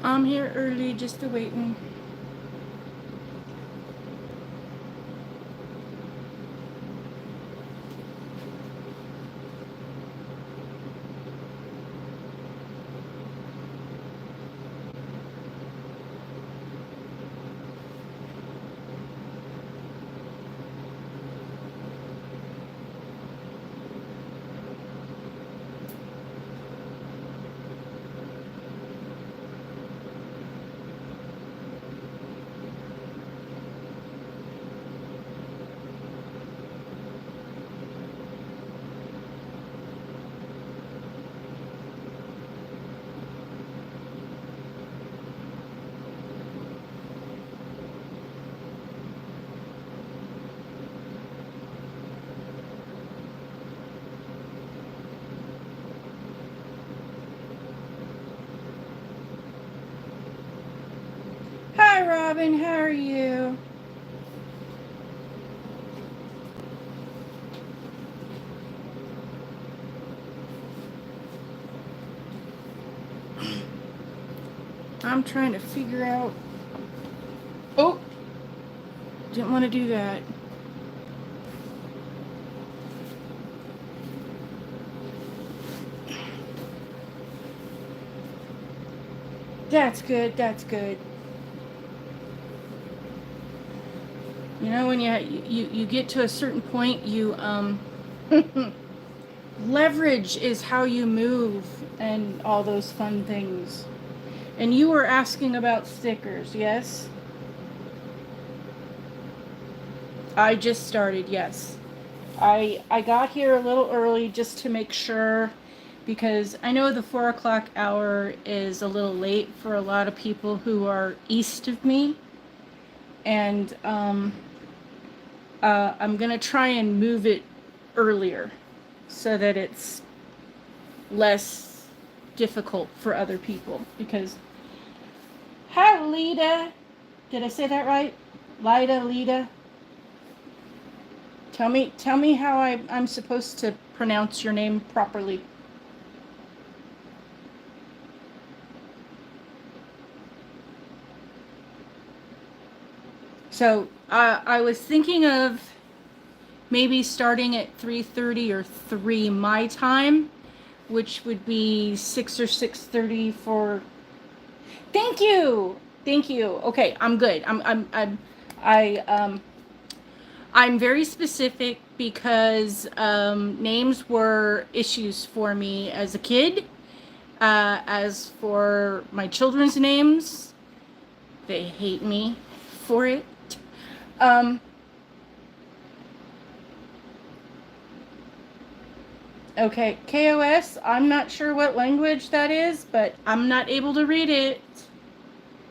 I'm here early just to waiting. Hi, Robin. How are you? I'm trying to figure out. Oh, didn't want to do that. That's good. That's good. You know, when you get to a certain point, you leverage is how you move and all those fun things. And you were asking about stickers, yes? I just started, yes. I got here a little early just to make sure, because I know the 4 o'clock hour is a little late for a lot of people who are east of me, and I'm gonna try and move it earlier so that it's less difficult for other people. Because, hi, Lita. Did I say that right? Lita. Tell me how I'm supposed to pronounce your name properly. So I was thinking of maybe starting at 3:30 or 3 my time, which would be 6 or 6:30 for. Thank you. Thank you. Okay, I'm good. I I'm very specific because names were issues for me as a kid. As for my children's names, they hate me for it. Um, okay, KOS, I'm not sure what language that is, but I'm not able to read it.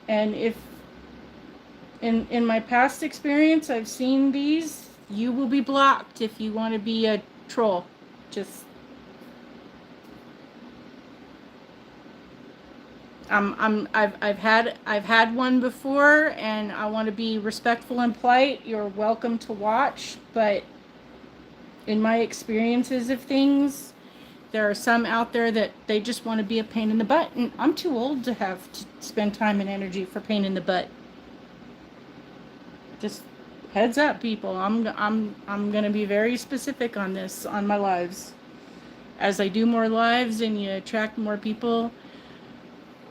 And if in my past experience I've seen these, you will be blocked if you want to be a troll. Just I've had one before, and I want to be respectful and polite. You're welcome to watch, but in my experiences of things, there are some out there that they just want to be a pain in the butt, and I'm too old to have to spend time and energy for pain in the butt. Just heads up, people. I'm gonna be very specific on this on my lives. As I do more lives and you attract more people,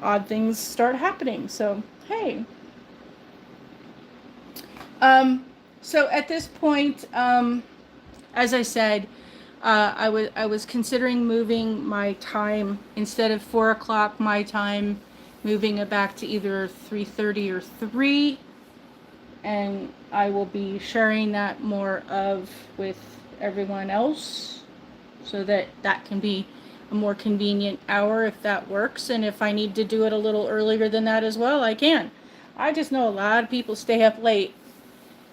odd things start happening. So hey. Um, so at this point, as I said, I was considering moving my time instead of 4 o'clock my time, moving it back to either 3:30 or 3, and I will be sharing that more of with everyone else, so that that can be a more convenient hour if that works, and if I need to do it a little earlier than that as well, I can. I just know a lot of people stay up late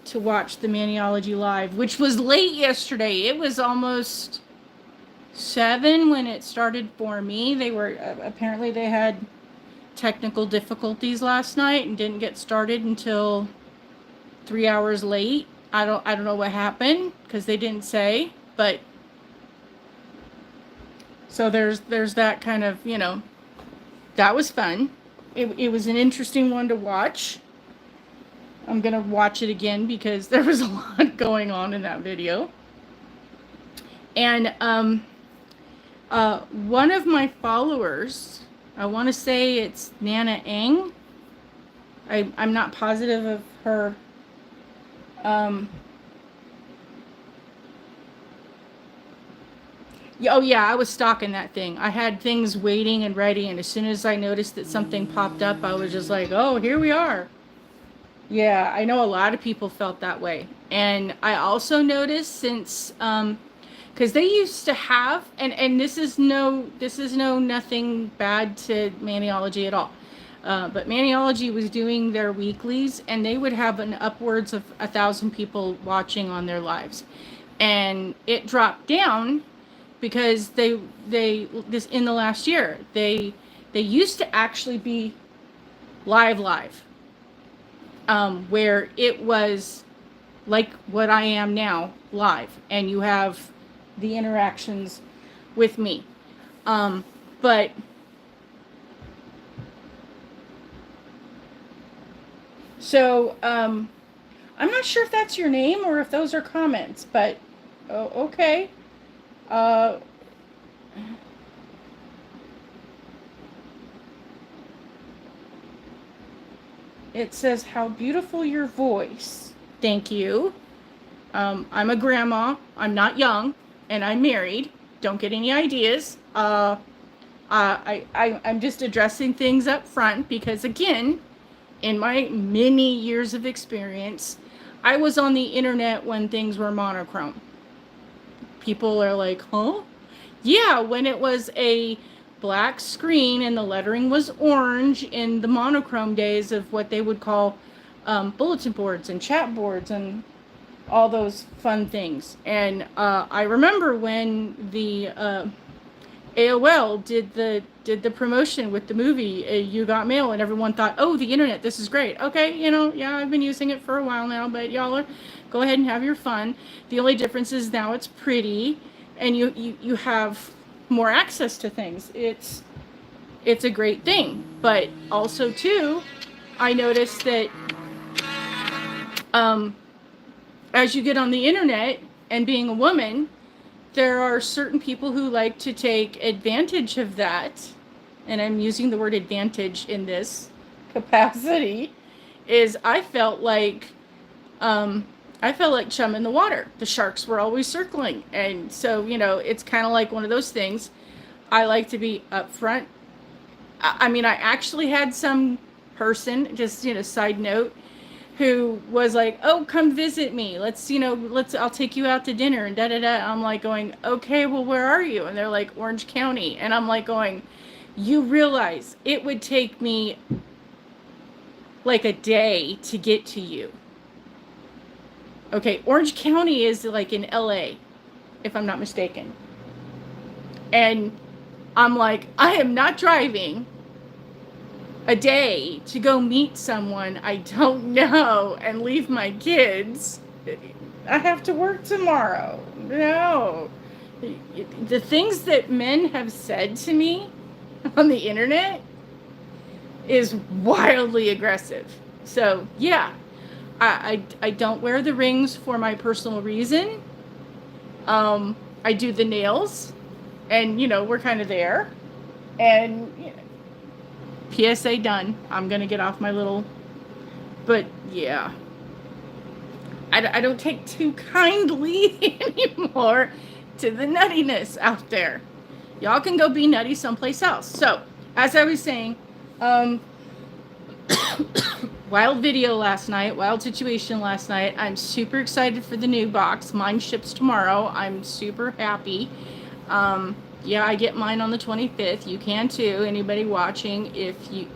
to watch the Maniology Live, which was late yesterday. It was almost 7 when it started for me. They were apparently they had technical difficulties last night and didn't get started until 3 hours late. I don't know what happened because they didn't say, but so there's that kind of, that was fun. it was an interesting one to watch. I'm gonna watch it again because there was a lot going on in that video. And one of my followers, I want to say it's Nana Eng. I'm not positive of her. Oh yeah, I was stalking that thing. I had things waiting and ready, and as soon as I noticed that something popped up, I was just like, oh, here we are. Yeah, I know a lot of people felt that way. And I also noticed since because they used to have, and this is no nothing bad to Maniology at all, but Maniology was doing their weeklies, and they would have an upwards of 1,000 people watching on their lives, and it dropped down because they this in the last year they used to actually be live, where it was like what I am now, live, and you have the interactions with me. But so I'm not sure if that's your name or if those are comments, but okay. It says, how beautiful your voice. Thank you. I'm a grandma. I'm not young, and I'm married. Don't get any ideas. I'm just addressing things up front because, again, in my many years of experience, I was on the internet when things were monochrome. People are like, huh? Yeah, when it was a black screen and the lettering was orange in the monochrome days of what they would call bulletin boards and chat boards and all those fun things. And I remember when the AOL did the promotion with the movie You Got Mail, and everyone thought, oh, the internet, this is great. Okay, yeah, I've been using it for a while now, but y'all are, go ahead and have your fun. The only difference is now it's pretty, and you have more access to things. It's a great thing. But also too, I noticed that as you get on the internet, and being a woman, there are certain people who like to take advantage of that, and I'm using the word advantage in this capacity, is I felt like chum in the water. The sharks were always circling. And so, it's kind of like one of those things. I like to be upfront. I mean, I actually had some person, just, side note, who was like, oh, come visit me. I'll take you out to dinner and da-da-da. I'm like going, okay, well, where are you? And they're like, Orange County. And I'm like going, you realize it would take me like a day to get to you. Okay, Orange County is like in LA, if I'm not mistaken. And I'm like, I am not driving a day to go meet someone I don't know and leave my kids. I have to work tomorrow. No. The things that men have said to me on the internet is wildly aggressive. So, yeah. I don't wear the rings for my personal reason. I do the nails, and we're kind of there. And PSA done. I'm gonna get off my little. But yeah, I don't take too kindly anymore to the nuttiness out there. Y'all can go be nutty someplace else. So, as I was saying, wild video last night, wild situation last night. I'm super excited for the new box. Mine ships tomorrow. I'm super happy. Yeah, I get mine on the 25th. You can too. Anybody watching, if you,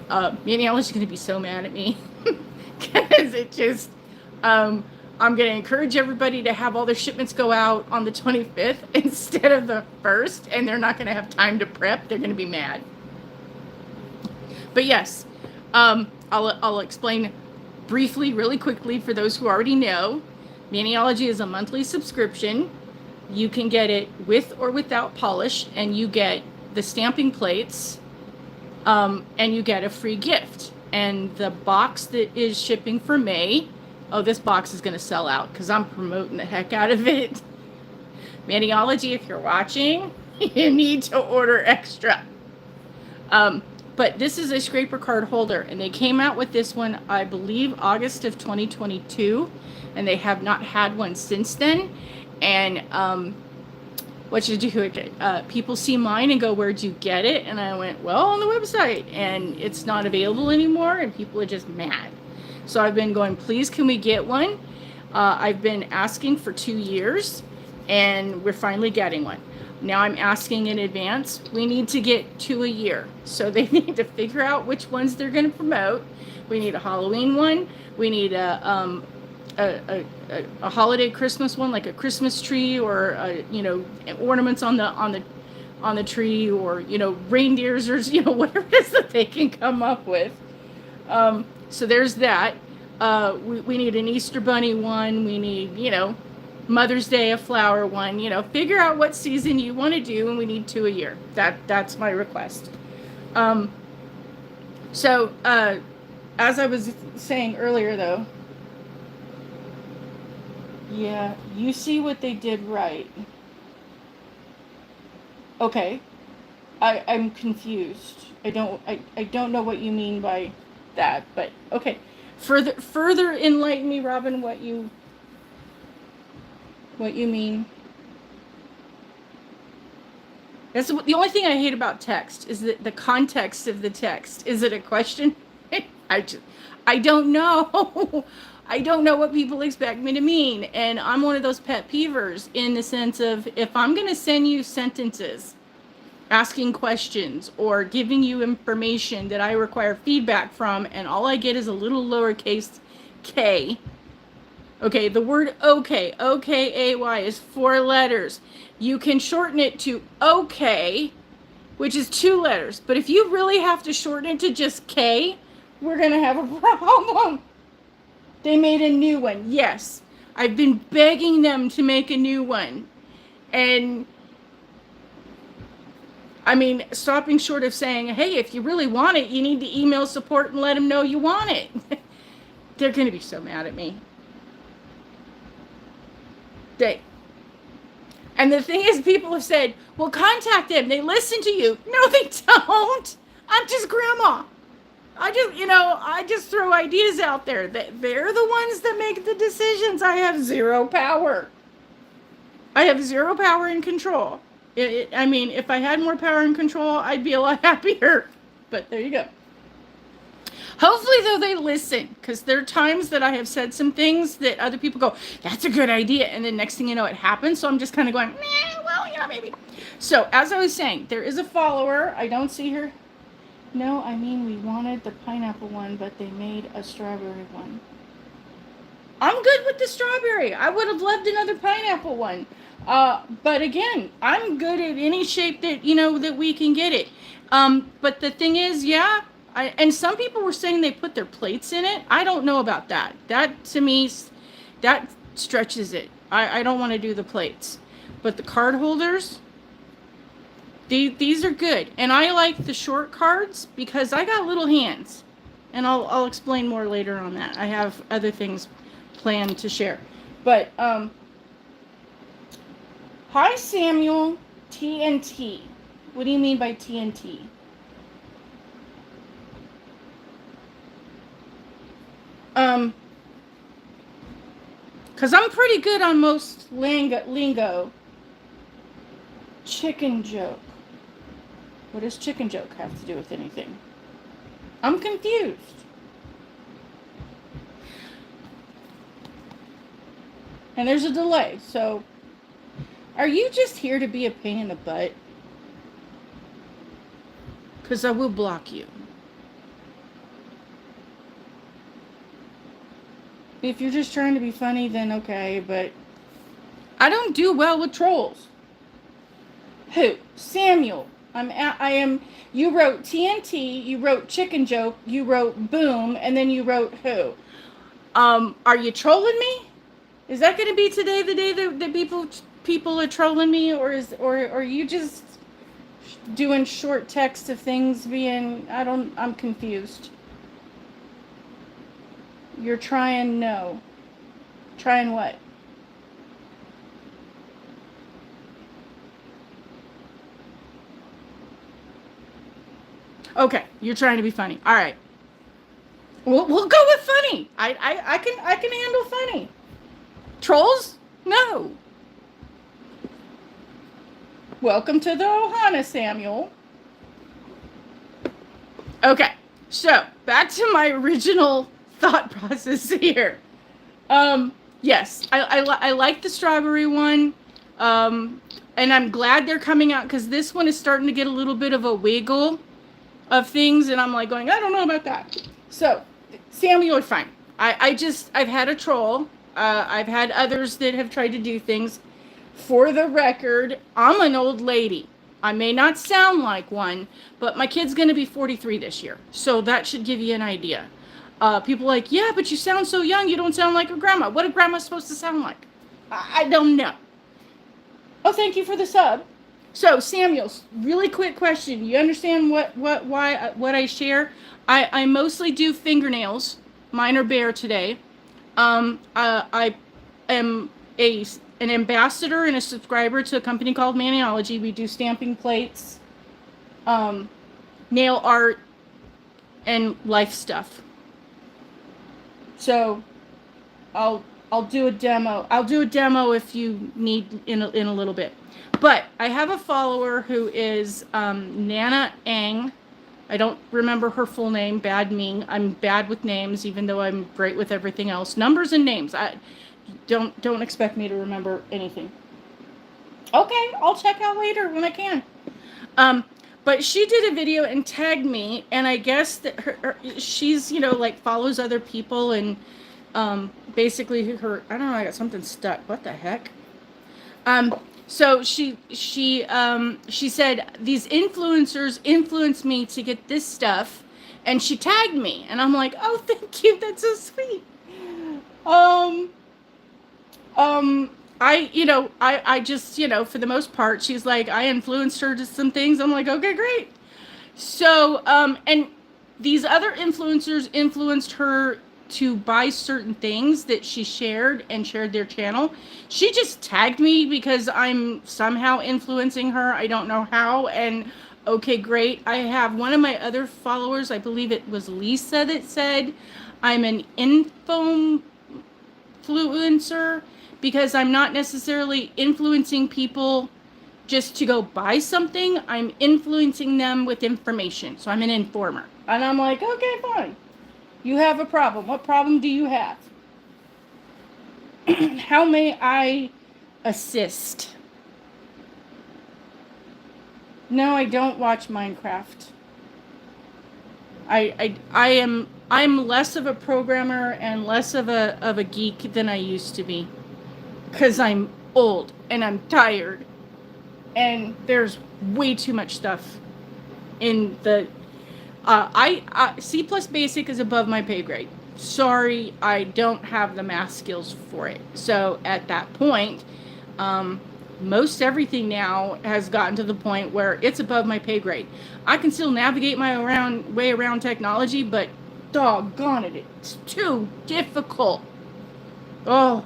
Maniola's going to be so mad at me because it just, I'm going to encourage everybody to have all their shipments go out on the 25th instead of the 1st, and they're not going to have time to prep. They're going to be mad. But yes, I'll explain briefly, really quickly for those who already know. Maniology is a monthly subscription. You can get it with or without polish, and you get the stamping plates And you get a free gift. And the box that is shipping for May, oh, this box is going to sell out because I'm promoting the heck out of it. Maniology, if you're watching, you need to order extra. But this is a scraper card holder, and they came out with this one, I believe, August of 2022, and they have not had one since then. And what you do, people see mine and go, where'd you get it? And I went, well, on the website, and it's not available anymore, and people are just mad. So I've been going, please, can we get one? I've been asking for 2 years, and we're finally getting one. Now I'm asking in advance. We need to get 2 a year. So they need to figure out which ones they're going to promote. We need a Halloween one. We need a holiday Christmas one, like a Christmas tree, or ornaments on the tree, or reindeers, or whatever it is that they can come up with. So there's that. We need an Easter bunny one. We need Mother's Day, a flower one. Figure out what season you want to do, and we need 2 a year. That's my request. So as I was saying earlier, though, yeah, you see what they did right. Okay, I'm confused. I don't know what you mean by that, but okay. Further enlighten me, Robin, what you mean. That's the only thing I hate about text, is the context of the text. Is it a question? I don't know. I don't know what people expect me to mean. And I'm one of those pet peevers, in the sense of, if I'm going to send you sentences, asking questions, or giving you information that I require feedback from, and all I get is a little lowercase k. Okay, the word okay, O-K-A-Y, is 4 letters. You can shorten it to okay, which is 2 letters. But if you really have to shorten it to just K, we're going to have a problem. They made a new one. Yes, I've been begging them to make a new one. And I mean, stopping short of saying, hey, if you really want it, you need to email support and let them know you want it. They're going to be so mad at me. And the thing is, people have said, well, contact them. They listen to you. No, they don't. I'm just grandma. I just throw ideas out there. They're the ones that make the decisions. I have 0 power. I have 0 power and control. I mean, if I had more power and control, I'd be a lot happier. But there you go. Hopefully, though, they listen, because there are times that I have said some things that other people go, that's a good idea, and then next thing you know, it happens. So I'm just kind of going, well, maybe. So as I was saying, there is a follower. I don't see her. No, I mean, we wanted the pineapple one, but they made a strawberry one. I'm good with the strawberry. I would have loved another pineapple one. But again, I'm good at any shape that, that we can get it. But the thing is, yeah, and some people were saying they put their plates in it. I don't know about that. That, to me, that stretches it. I don't want to do the plates. But the card holders, these are good. And I like the short cards because I got little hands. And I'll explain more later on that. I have other things planned to share. But, hi, Samuel. TNT. What do you mean by TNT? Because I'm pretty good on most lingo. Chicken joke. What does chicken joke have to do with anything? I'm confused. And there's a delay, so are you just here to be a pain in the butt? Because I will block you. If you're just trying to be funny, then okay, but I don't do well with trolls. Who? Samuel. You wrote TNT, you wrote chicken joke, you wrote boom, and then you wrote who? Are you trolling me? Is that going to be today the day that people are trolling me, or are you just doing short text of things being, I'm confused. You're trying, no. Trying what? Okay, you're trying to be funny. All right. We'll go with funny. I can handle funny. Trolls? No. Welcome to the Ohana, Samuel. Okay, so back to my original thought process here. Yes, I like the strawberry one. And I'm glad they're coming out because this one is starting to get a little bit of a wiggle of things, and I'm like going, I don't know about that. So, Samuel, fine. I've had a troll. I've had others that have tried to do things. For the record, I'm an old lady. I may not sound like one, but my kid's going to be 43 this year. So that should give you an idea. People are like, yeah, but you sound so young. You don't sound like a grandma. What a grandma's supposed to sound like? I don't know. Oh, thank you for the sub. So, Samuel, really quick question. You understand what I share? I mostly do fingernails. Mine are bare today. I am an ambassador and a subscriber to a company called Maniology. We do stamping plates, nail art, and life stuff. So, I'll do a demo. I'll do a demo if you need in a little bit. But I have a follower who is Nana Ang. I don't remember her full name. Bad me. I'm bad with names, even though I'm great with everything else. Numbers and names. Don't expect me to remember anything. Okay, I'll check out later when I can. But she did a video and tagged me, and I guess that she's like follows other people, and basically her, I don't know, I got something stuck. What the heck? So she said these influencers influenced me to get this stuff, and she tagged me, and I'm like, oh, thank you, that's so sweet. I just, for the most part, she's like, I influenced her to some things. I'm like, okay, great. So, and these other influencers influenced her to buy certain things that she shared their channel. She just tagged me because I'm somehow influencing her. I don't know how. And okay, great. I have one of my other followers, I believe it was Lisa, that said I'm an influencer because I'm not necessarily influencing people just to go buy something. I'm influencing them with information. So I'm an informer. And I'm like, okay, fine. You have a problem. What problem do you have? How may I assist? No, I don't watch Minecraft. I'm less of a programmer and less of a geek than I used to be. Because I'm old and I'm tired. And there's way too much stuff in the C+ basic is above my pay grade. Sorry, I don't have the math skills for it. So at that point, most everything now has gotten to the point where it's above my pay grade. I can still navigate my way around technology, but doggone it, it's too difficult. Oh.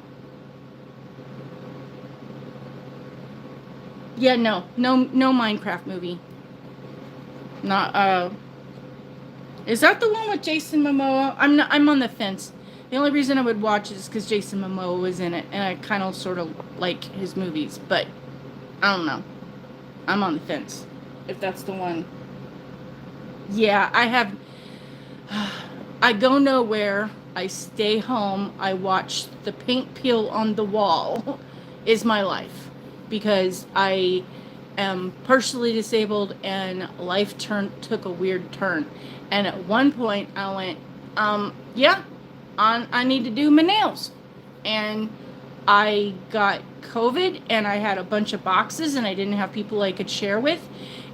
Yeah, no Minecraft movie. Not, is that the one with Jason Momoa? I'm on the fence. The only reason I would watch it is because Jason Momoa was in it, and I kind of sort of like his movies, but I don't know. I'm on the fence. If that's the one. Yeah, I go nowhere. I stay home. I watch the paint peel on the wall is my life. Because I am partially disabled and life took a weird turn. And at one point I went, I need to do my nails. And I got COVID and I had a bunch of boxes and I didn't have people I could share with.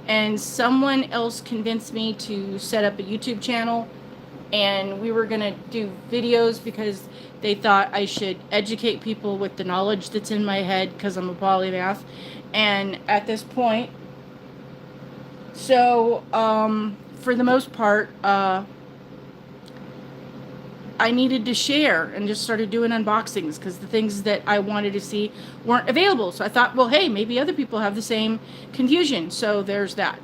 And someone else convinced me to set up a YouTube channel, and we were going to do videos because they thought I should educate people with the knowledge that's in my head because I'm a polymath. And at this point, So, for the most part, I needed to share and just started doing unboxings because the things that I wanted to see weren't available. So I thought, well, hey, maybe other people have the same confusion. So there's that.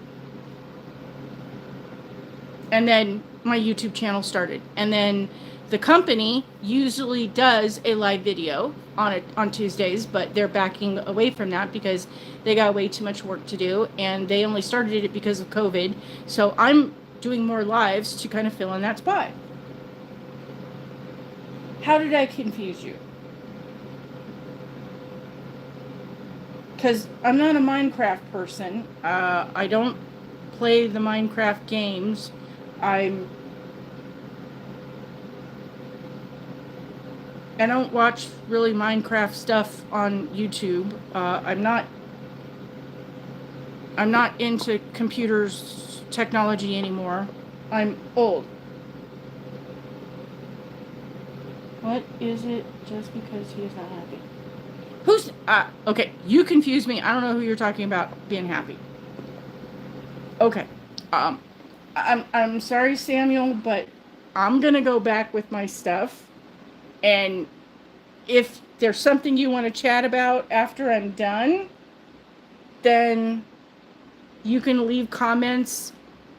And then my YouTube channel started. And then the company usually does a live video on Tuesdays, but they're backing away from that because they got way too much work to do, and they only started it because of COVID. So I'm doing more lives to kind of fill in that spot. How did I confuse you? Because I'm not a Minecraft person. I don't play the Minecraft games. I don't watch really Minecraft stuff on YouTube. I'm not into computers technology anymore. I'm old. What is it just because he is not happy? Who's, okay, you confused me. I don't know who you're talking about being happy. Okay. I'm sorry, Samuel, but I'm going to go back with my stuff. And if there's something you want to chat about after I'm done, then you can leave comments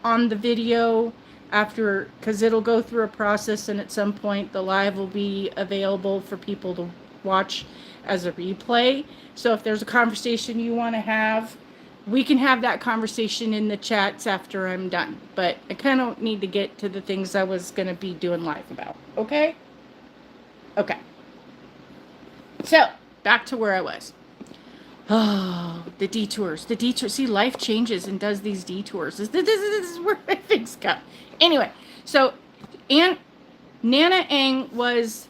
on the video after, because it'll go through a process, and at some point the live will be available for people to watch as a replay. So if there's a conversation you want to have, we can have that conversation in the chats after I'm done. But I kind of need to get to the things I was going to be doing live about. Okay? Okay. So, back to where I was. Oh, the detours. The detours. See, life changes and does these detours. This is where things go. Anyway, so Nana Ang was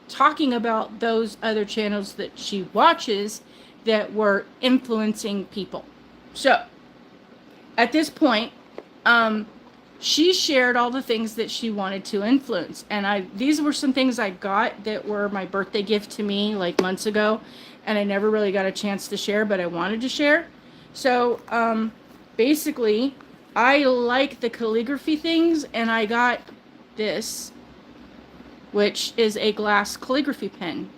talking about those other channels that she watches that were influencing people. So, at this point, she shared all the things that she wanted to influence. And these were some things I got that were my birthday gift to me like months ago. And I never really got a chance to share, but I wanted to share. So, basically, I like the calligraphy things, and I got this, which is a glass calligraphy pen.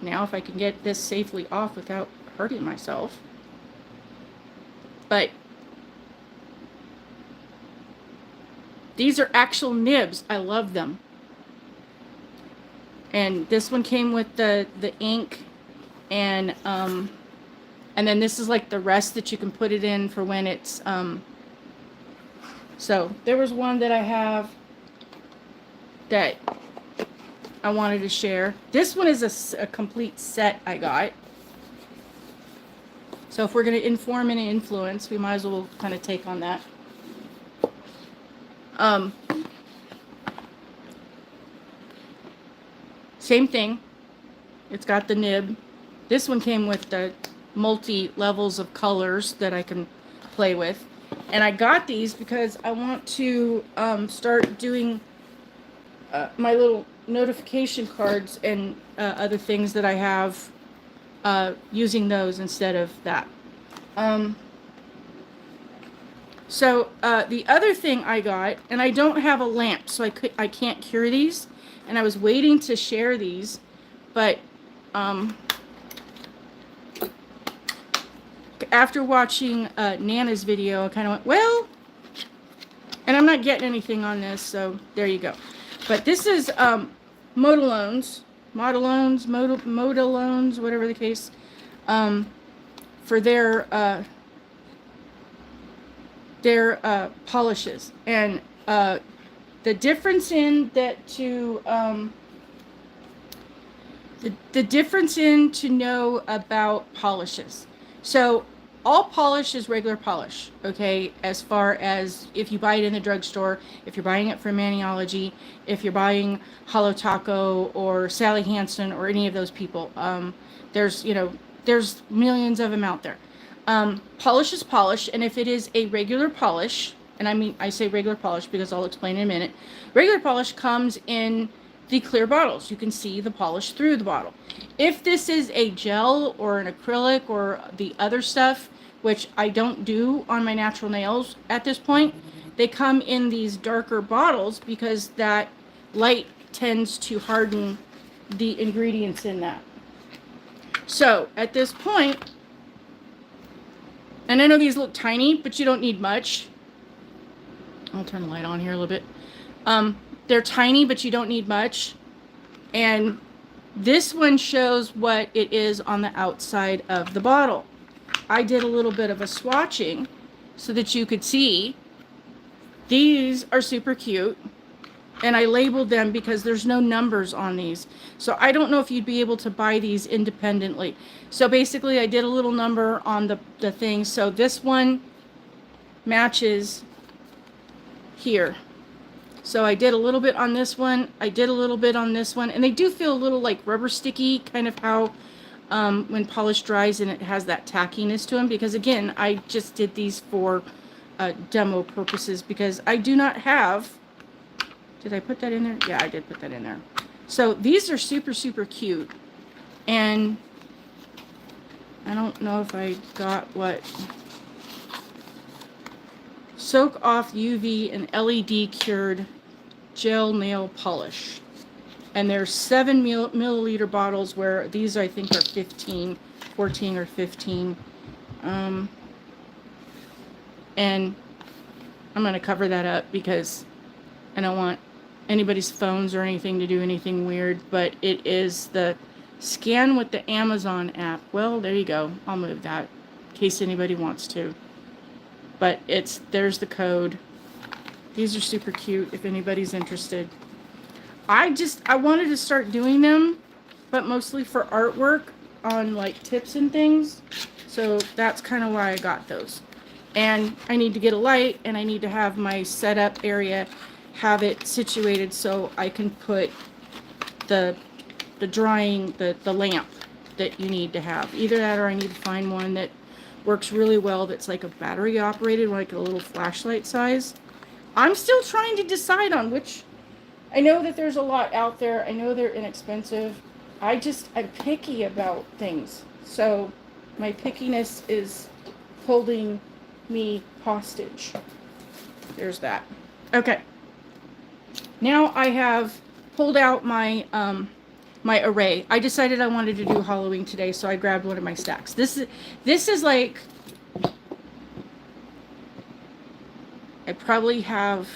Now, if I can get this safely off without hurting myself. But these are actual nibs. I love them. And this one came with the ink, and then this is like the rest that you can put it in for when it's so there was one that I have that I wanted to share. This one is a complete set I got. So if we're going to inform and influence, we might as well kind of take on that. Same thing. It's got the nib. This one came with the multi levels of colors that I can play with. And I got these because I want to start doing my little notification cards and other things that I have using those instead of that. So the other thing I got, and I don't have a lamp, so I can't cure these, and I was waiting to share these, but after watching Nana's video, I kind of went, well, and I'm not getting anything on this, so there you go. But this is Modalones, whatever the case, for their polishes. And the difference in that the difference in to know about polishes. So all polish is regular polish, okay? As far as if you buy it in the drugstore, if you're buying it from Maniology, if you're buying Holo Taco or Sally Hansen or any of those people, there's millions of them out there. Polish is polish, and if it is a regular polish, and I say regular polish because I'll explain in a minute, regular polish comes in the clear bottles. You can see the polish through the bottle. If this is a gel or an acrylic or the other stuff, which I don't do on my natural nails at this point. They come in these darker bottles because that light tends to harden the ingredients in that. So at this point, and I know these look tiny, but you don't need much. I'll turn the light on here a little bit. They're tiny, but you don't need much. And this one shows what it is on the outside of the bottle. I did a little bit of a swatching so that you could see. These are super cute. And I labeled them because there's no numbers on these. So I don't know if you'd be able to buy these independently. So basically I did a little number on the thing. So this one matches here. So I did a little bit on this one. I did a little bit on this one. And they do feel a little like rubber sticky, kind of how when polish dries and it has that tackiness to them. Because again, I just did these for demo purposes because I do not have... Did I put that in there? Yeah, I did put that in there. So these are super, super cute. And I don't know if I got what... Soak off UV and LED cured gel nail polish. And there's 7 milliliter bottles where these I think are 14 or 15. And I'm going to cover that up because I don't want anybody's phones or anything to do anything weird, but it is the scan with the Amazon app. Well, there you go. I'll move that in case anybody wants to. But there's the code. These are super cute if anybody's interested. I wanted to start doing them, but mostly for artwork on like tips and things. So that's kind of why I got those. And I need to get a light and I need to have my setup area, have it situated so I can put the drying, the lamp that you need to have. Either that or I need to find one that works really well that's like a battery operated, like a little flashlight size. I'm still trying to decide on which. I know that there's a lot out there. I know they're inexpensive. I'm picky about things. So my pickiness is holding me hostage. There's that. Okay. Now I have pulled out my my array. I decided I wanted to do Halloween today, so I grabbed one of my stacks. This is like, I probably have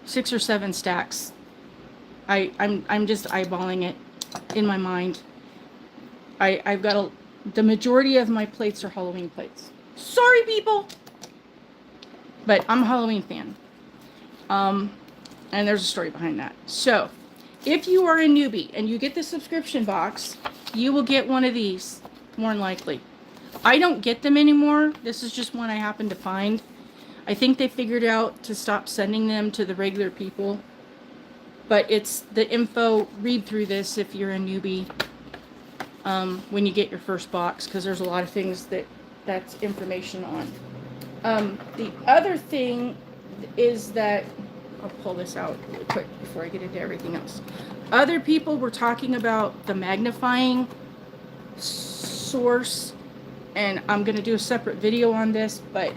6 or 7 stacks. I'm just eyeballing it in my mind. I've got the majority of my plates are Halloween plates. Sorry, people, but I'm a Halloween fan. And there's a story behind that. So, if you are a newbie and you get the subscription box, you will get one of these, more than likely. I don't get them anymore. This is just one I happened to find. I think they figured out to stop sending them to the regular people. But it's the info. Read through this if you're a newbie when you get your first box, because there's a lot of things that's information on. The other thing is that, I'll pull this out really quick before I get into everything else. Other people were talking about the magnifying source, and I'm going to do a separate video on this, but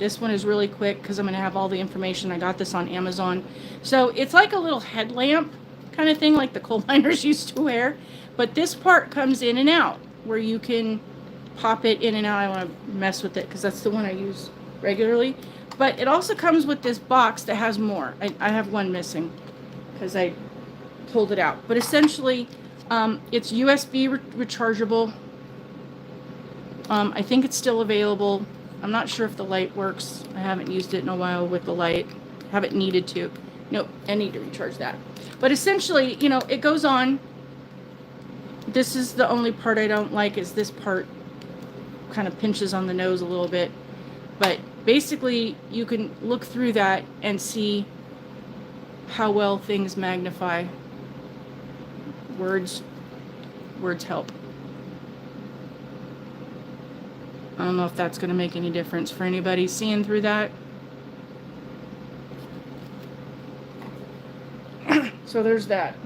this one is really quick because I'm going to have all the information. I got this on Amazon. So it's like a little headlamp kind of thing like the coal miners used to wear, but this part comes in and out where you can pop it in and out. I want to mess with it because that's the one I use regularly. But it also comes with this box that has more. I have one missing because I pulled it out. But essentially, it's USB rechargeable. I think it's still available. I'm not sure if the light works. I haven't used it in a while with the light. Haven't needed to. Nope, I need to recharge that. But essentially, you know, it goes on. This is the only part I don't like, is this part kind of pinches on the nose a little bit. But basically, you can look through that and see how well things magnify. Words help. I don't know if that's going to make any difference for anybody seeing through that. So there's that.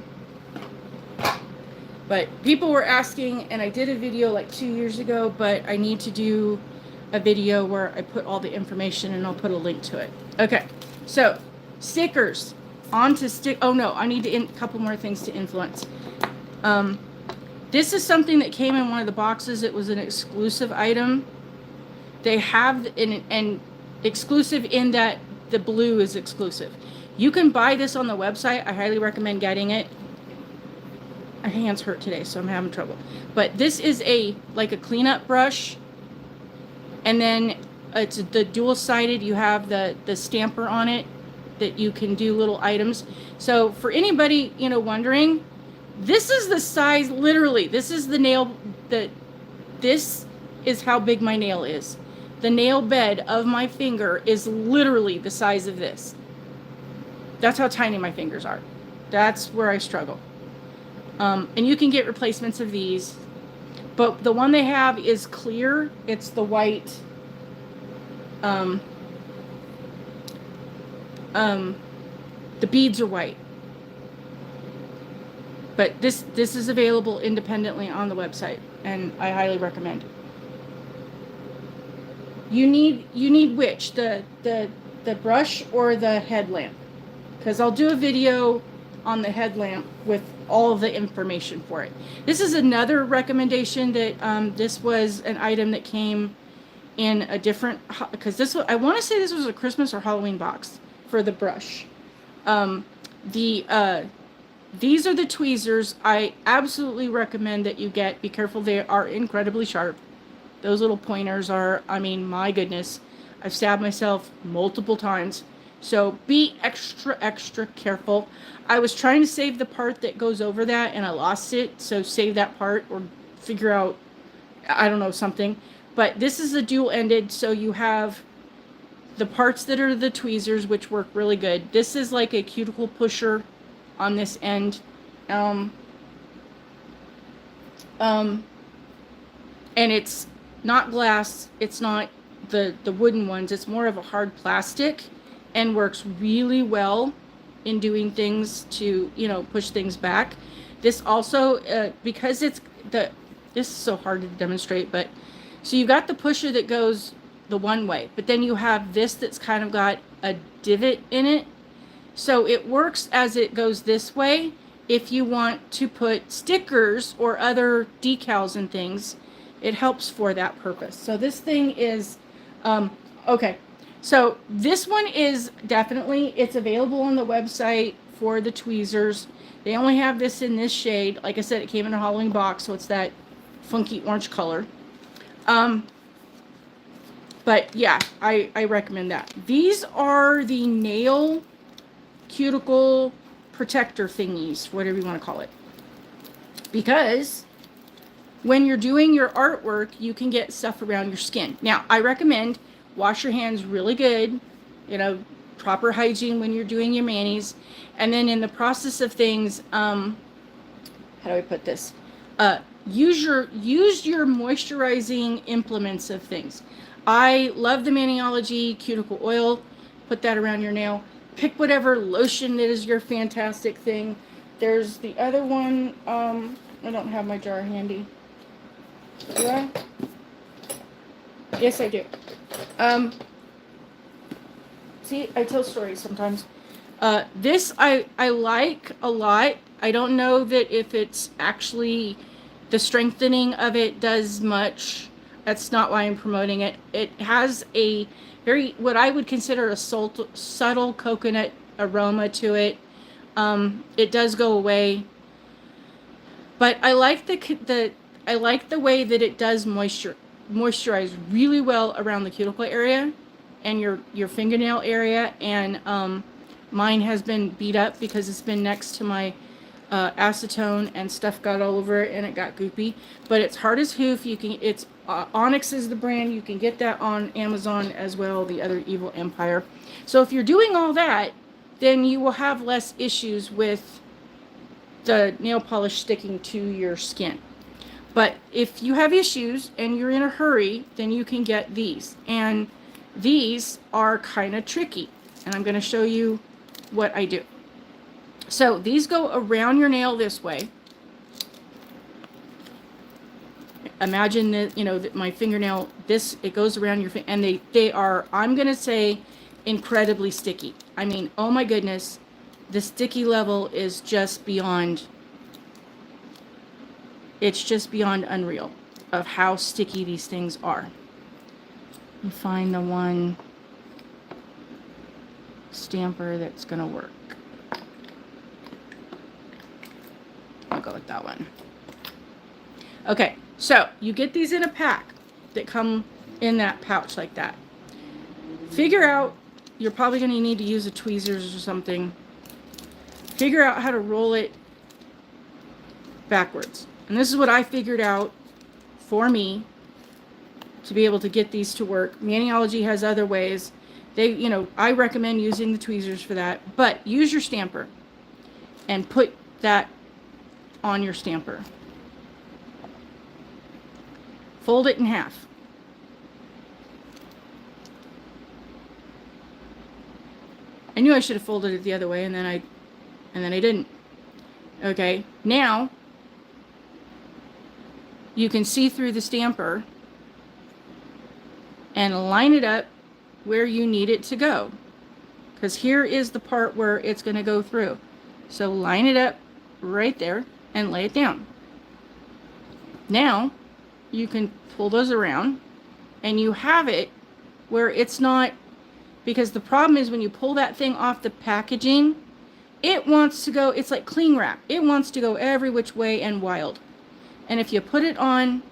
But people were asking, and I did a video like 2 years ago, but I need to do a video where I put all the information, and I'll put a link to it. Okay, so stickers onto oh no, I need to a couple more things to influence. This is something that came in one of the boxes. It was an exclusive item. They have an exclusive in that the blue is exclusive. You can buy this on the website. I highly recommend getting it. My hands hurt today, so I'm having trouble. But this is like a cleanup brush. And then it's the dual-sided. You have the stamper on it that you can do little items. So for anybody, wondering, this is the size, literally. This is the nail, this is how big my nail is. The nail bed of my finger is literally the size of this. That's how tiny my fingers are. That's where I struggle. And you can get replacements of these. But the one they have is clear. It's the white. The beads are white. But this is available independently on the website, and I highly recommend. You need which? The brush or the headlamp? Because I'll do a video on the headlamp with all of the information for it. This is another recommendation that this was an item that came in a different, because I want to say this was a Christmas or Halloween box for the brush. These are the tweezers I absolutely recommend that you get. Be careful, they are incredibly sharp. Those little pointers are, I mean, my goodness. I've stabbed myself multiple times. So be extra careful. I was trying to save the part that goes over that and I lost it. So save that part or figure out, I don't know, something. But this is a dual-ended, so you have the parts that are the tweezers, which work really good. This is like a cuticle pusher on this end. And it's not glass. It's not the wooden ones. It's more of a hard plastic and works really well in doing things to, push things back. This also, because this is so hard to demonstrate, but so you got the pusher that goes the one way, but then you have this that's kind of got a divot in it. So it works as it goes this way if you want to put stickers or other decals and things. It helps for that purpose. So this thing is, okay. So this one is definitely, it's available on the website for the tweezers. They only have this in this shade. Like I said, it came in a Halloween box, so it's that funky orange color. But yeah, I recommend that. These are the nail cuticle protector thingies, whatever you want to call it. Because when you're doing your artwork, you can get stuff around your skin. Now, I recommend wash your hands really good, proper hygiene when you're doing your manis. And then in the process of things, how do I put this? Use your moisturizing implements of things. I love the Maniology cuticle oil. Put that around your nail. Pick whatever lotion that is your fantastic thing. There's the other one. I don't have my jar handy. Do I? Yes, I do. See, I tell stories sometimes. This I like a lot. I don't know that if it's actually the strengthening of it does much. That's not why I'm promoting it. It has a very, what I would consider a subtle coconut aroma to it. It does go away, but I like I like the way that it does moisturize really well around the cuticle area and your fingernail area. And mine has been beat up because it's been next to my acetone and stuff got all over it and it got goopy. But it's hard as hoof. It's Onyx is the brand. You can get that on Amazon as well, the other Evil Empire. So if you're doing all that, then you will have less issues with the nail polish sticking to your skin. But if you have issues and you're in a hurry, then you can get these. And these are kind of tricky. And I'm going to show you what I do. So these go around your nail this way. Imagine that, you know, that my fingernail, this, it goes around your finger, and they are, I'm going to say, incredibly sticky. I mean, oh my goodness, the sticky level is just beyond, it's just beyond unreal of how sticky these things are. Let me find the one stamper that's going to work. I'll go with that one. Okay, so you get these in a pack that come in that pouch like that. Figure out, you're probably going to need to use a tweezers or something. Figure out how to roll it backwards. And this is what I figured out for me to be able to get these to work. Maniology has other ways. They, you know, I recommend using the tweezers for that, but use your stamper and put that on your stamper. Fold it in half. I knew I should have folded it the other way, and then I didn't. Okay, now you can see through the stamper and line it up where you need it to go, because here is the part where it's going to go through. So line it up right there and lay it down. Now you can pull those around and you have it where it's not, because the problem is when you pull that thing off the packaging, it wants to go, it's like cling wrap. It wants to go every which way and wild. And if you put it on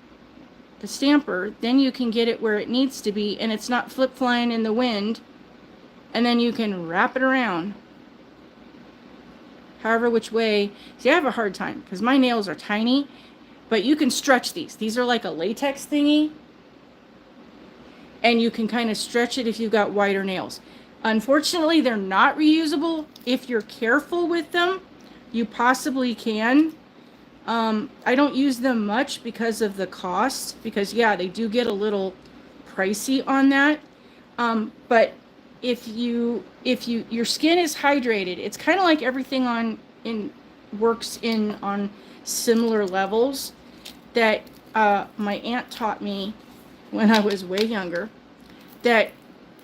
the stamper, then you can get it where it needs to be, and it's not flip flying in the wind, and then you can wrap it around however which way. See, I have a hard time because my nails are tiny, but you can stretch these. These are like a latex thingy, and you can kind of stretch it if you've got wider nails. Unfortunately, they're not reusable. If you're careful with them, you possibly can. I don't use them much because of the cost, because yeah, they do get a little pricey on that. But if your skin is hydrated, it's kind of like everything works on similar levels. That my aunt taught me when I was way younger, that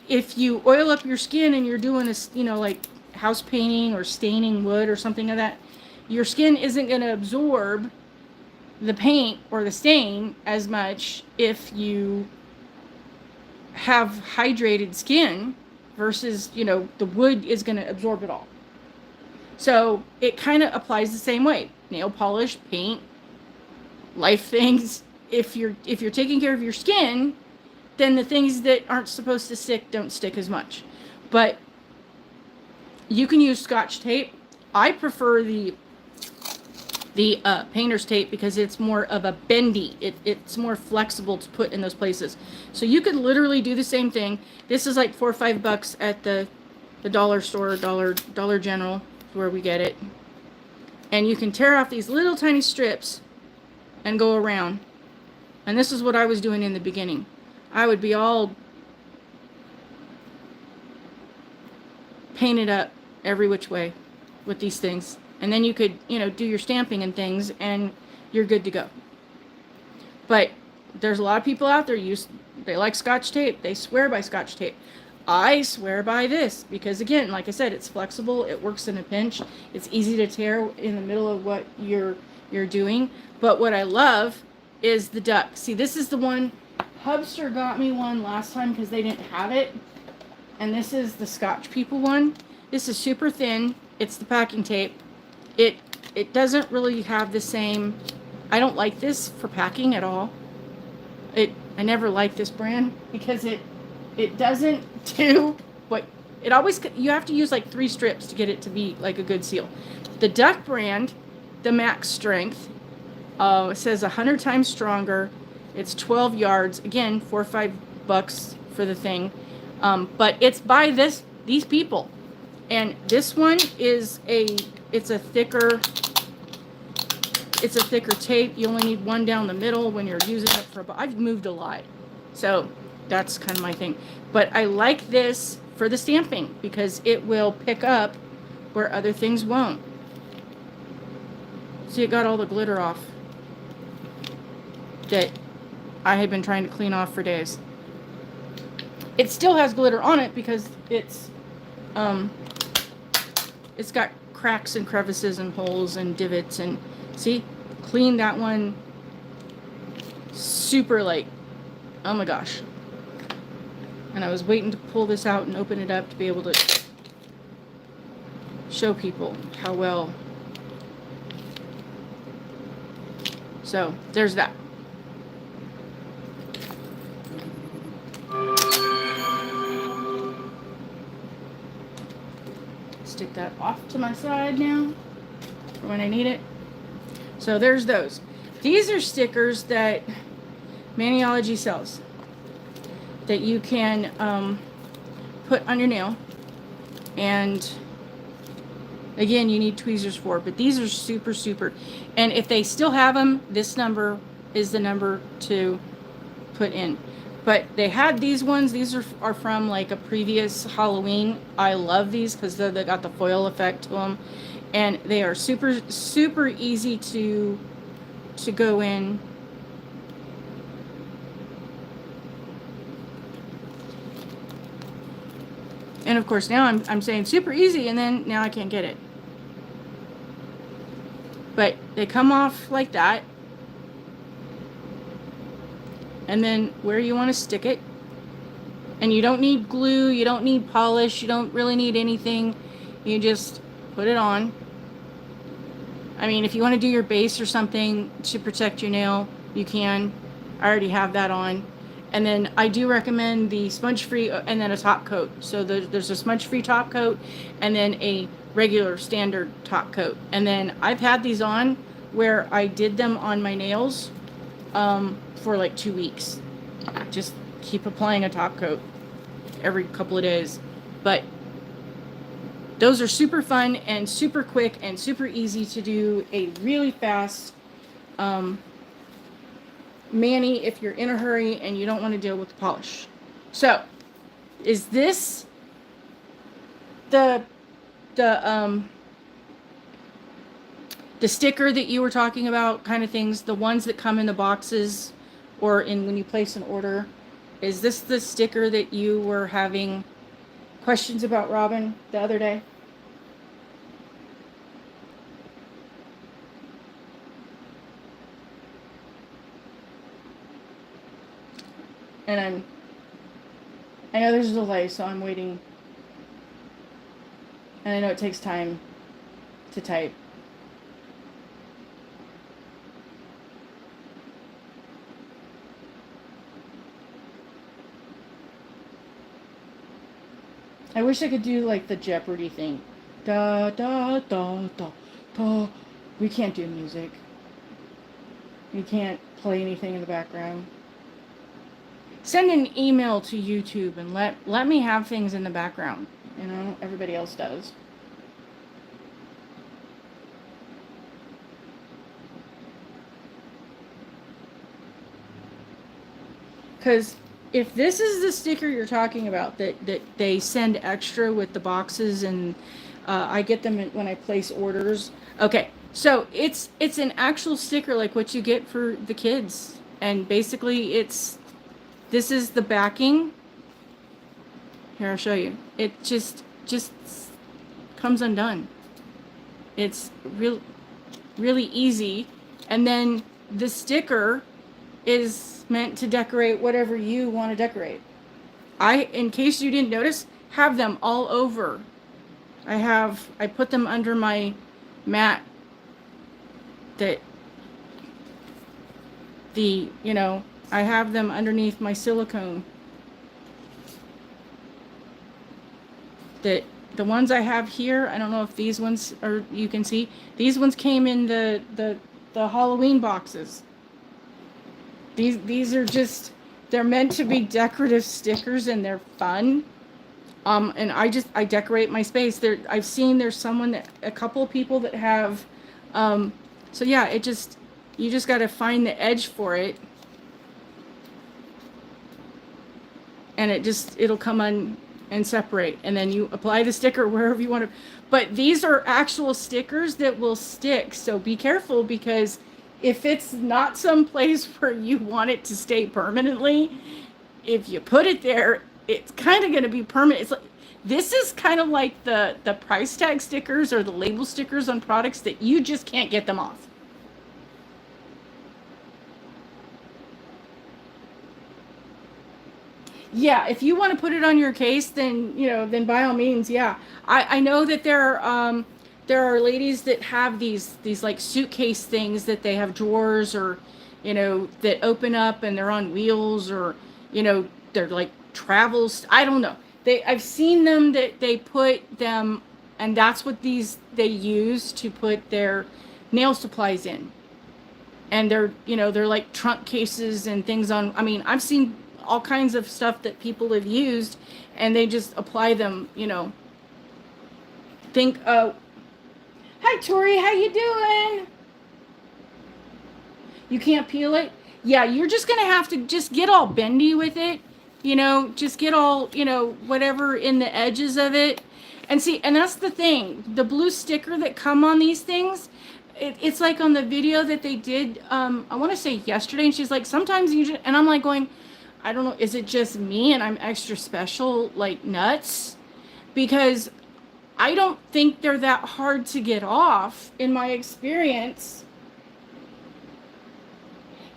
if you oil up your skin and you're doing a, you know, like house painting or staining wood or something like that, your skin isn't going to absorb the paint or the stain as much if you have hydrated skin versus, you know, the wood is going to absorb it all. So it kind of applies the same way. Nail polish, paint, life things. If you're taking care of your skin, then the things that aren't supposed to stick don't stick as much. But you can use Scotch tape. I prefer the painter's tape because it's more of a bendy. It's more flexible to put in those places. So you could literally do the same thing. This is like $4 or $5 at the dollar store, Dollar General, where we get it. And you can tear off these little tiny strips and go around. And this is what I was doing in the beginning. I would be all painted up every which way with these things. And then you could, you know, do your stamping and things, and you're good to go. But there's a lot of people out there, they like Scotch tape. They swear by Scotch tape. I swear by this because, again, like I said, it's flexible. It works in a pinch. It's easy to tear in the middle of what you're doing. But what I love is the duck. See, this is the one. Hubster got me one last time because they didn't have it. And this is the Scotch People one. This is super thin. It's the packing tape. It doesn't really have the same. I don't like this for packing at all. I never liked this brand because it doesn't do what it always. You have to use like 3 strips to get it to be like a good seal. The Duck brand, the max strength, it says 100 times stronger. It's 12 yards. Again, $4 or $5 for the thing. But it's by these people. And this one is it's a thicker tape. You only need one down the middle when you're using it I've moved a lot. So that's kind of my thing. But I like this for the stamping because it will pick up where other things won't. See, it got all the glitter off that I had been trying to clean off for days. It still has glitter on it because it's got cracks and crevices and holes and divots, and see, clean that one super light. Oh my gosh. And I was waiting to pull this out and open it up to be able to show people how well. So there's that. Stick that off to my side now for when I need it. So there's those. These are stickers that GrandmaMiMZi sells that you can put on your nail, and again, you need tweezers for, but these are super, and if they still have them, this number is the number to put in. But they had these ones. These are from like a previous Halloween. I love these because they got the foil effect to them, and they are super easy to go in. And of course now I'm saying super easy, and then now I can't get it. But they come off like that. And then where you want to stick it. And you don't need glue, you don't need polish, you don't really need anything. You just put it on. I mean, if you want to do your base or something to protect your nail, you can. I already have that on. And then I do recommend the smudge-free and then a top coat. So there's a smudge-free top coat and then a regular standard top coat. And then I've had these on where I did them on my nails for like 2 weeks. Just keep applying a top coat every couple of days. But those are super fun and super quick and super easy to do a really fast mani if you're in a hurry and you don't want to deal with the polish. So, is this the sticker that you were talking about, kind of things, the ones that come in the boxes or in when you place an order? Is this the sticker that you were having questions about, Robin, the other day? And I know there's a delay, so I'm waiting. And I know it takes time to type. I wish I could do like the Jeopardy thing. Da da da da da. We can't do music. We can't play anything in the background. Send an email to YouTube and let me have things in the background. You know, everybody else does. Because if this is the sticker you're talking about that they send extra with the boxes, and I get them when I place orders. Okay, so it's an actual sticker like what you get for the kids, and basically this is the backing. Here, I'll show you. It just comes undone. It's really easy, and then the sticker is meant to decorate whatever you want to decorate. In case you didn't notice, have them all over. I put them under my mat that I have them underneath my silicone. The ones I have here, I don't know if these ones are, you can see, these ones came in the Halloween boxes. These are just, they're meant to be decorative stickers, and they're fun. And I decorate my space. I've seen there's a couple of people that have, so yeah, you just got to find the edge for it. And it'll come on and separate. And then you apply the sticker wherever you want to. But these are actual stickers that will stick. So be careful, because if it's not some place where you want it to stay permanently, if you put it there, it's kind of going to be permanent. It's like, this is kind of like the price tag stickers or the label stickers on products that you just can't get them off. Yeah, if you want to put it on your case, then then by all means, yeah. I know that there are ladies that have these like suitcase things that they have drawers, or that open up and they're on wheels, or they're like travels. I don't know. I've seen them that they put them, and that's what they use to put their nail supplies in. And they're like trunk cases and things on. I mean, I've seen all kinds of stuff that people have used, and they just apply them. Think, hi Tori, how you doing? You can't peel it? Yeah, you're just gonna have to just get all bendy with it. Just get all, whatever in the edges of it. And see, and that's the thing. The blue sticker that come on these things, it's like on the video that they did, I want to say yesterday, and she's like, sometimes you just, and I'm like going, I don't know, is it just me and I'm extra special, like nuts? Because I don't think they're that hard to get off in my experience.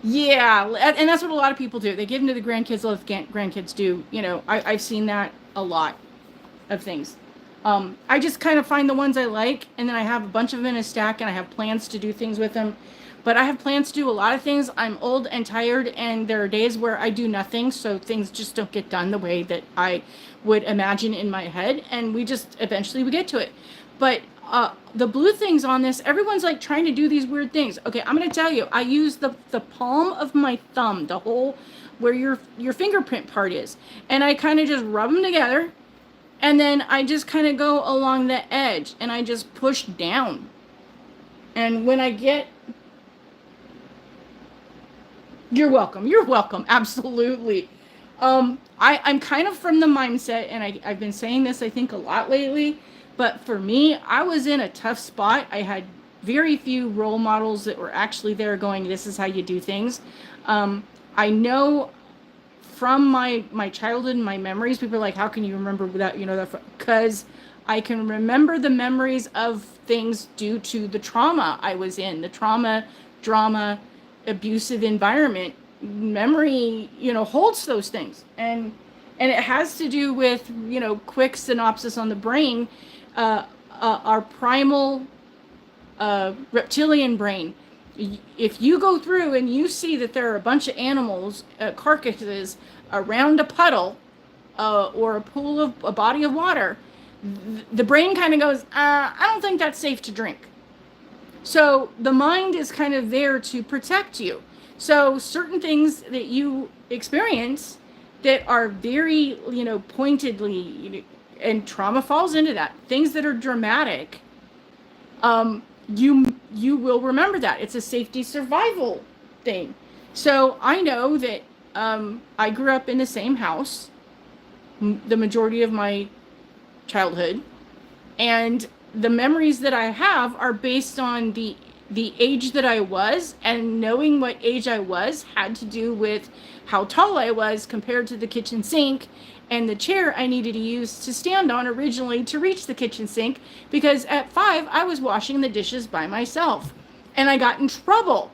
Yeah, and that's what a lot of people do. They give them to the grandkids, let the grandkids do. I've seen that a lot of things. I just kind of find the ones I like, and then I have a bunch of them in a stack, and I have plans to do things with them. But I have plans to do a lot of things. I'm old and tired, and there are days where I do nothing, so things just don't get done the way that I would imagine in my head, and we just eventually we get to it. But the blue things on this, everyone's like trying to do these weird things. Okay, I'm gonna tell you, I use the palm of my thumb, the hole where your fingerprint part is, and I kind of just rub them together, and then I just kind of go along the edge, and I just push down. And when I get, you're welcome, absolutely. I'm kind of from the mindset, and I've been saying this, I think, a lot lately. But for me, I was in a tough spot. I had very few role models that were actually there going, this is how you do things. I know from my childhood and my memories, people are like, how can you remember that, because I can remember the memories of things due to the trauma I was in, the trauma, drama, abusive environment. Memory, holds those things. And it has to do with, quick synopsis on the brain. Our primal reptilian brain. If you go through and you see that there are a bunch of animals, carcasses around a puddle or a body of water, the brain kind of goes, I don't think that's safe to drink. So the mind is kind of there to protect you. So certain things that you experience that are very, pointedly, and trauma falls into that. Things that are dramatic, you will remember that. It's a safety survival thing. So I know that I grew up in the same house the majority of my childhood, and the memories that I have are based on the age that I was, and knowing what age I was had to do with how tall I was compared to the kitchen sink and the chair I needed to use to stand on originally to reach the kitchen sink, because at 5 I was washing the dishes by myself, and I got in trouble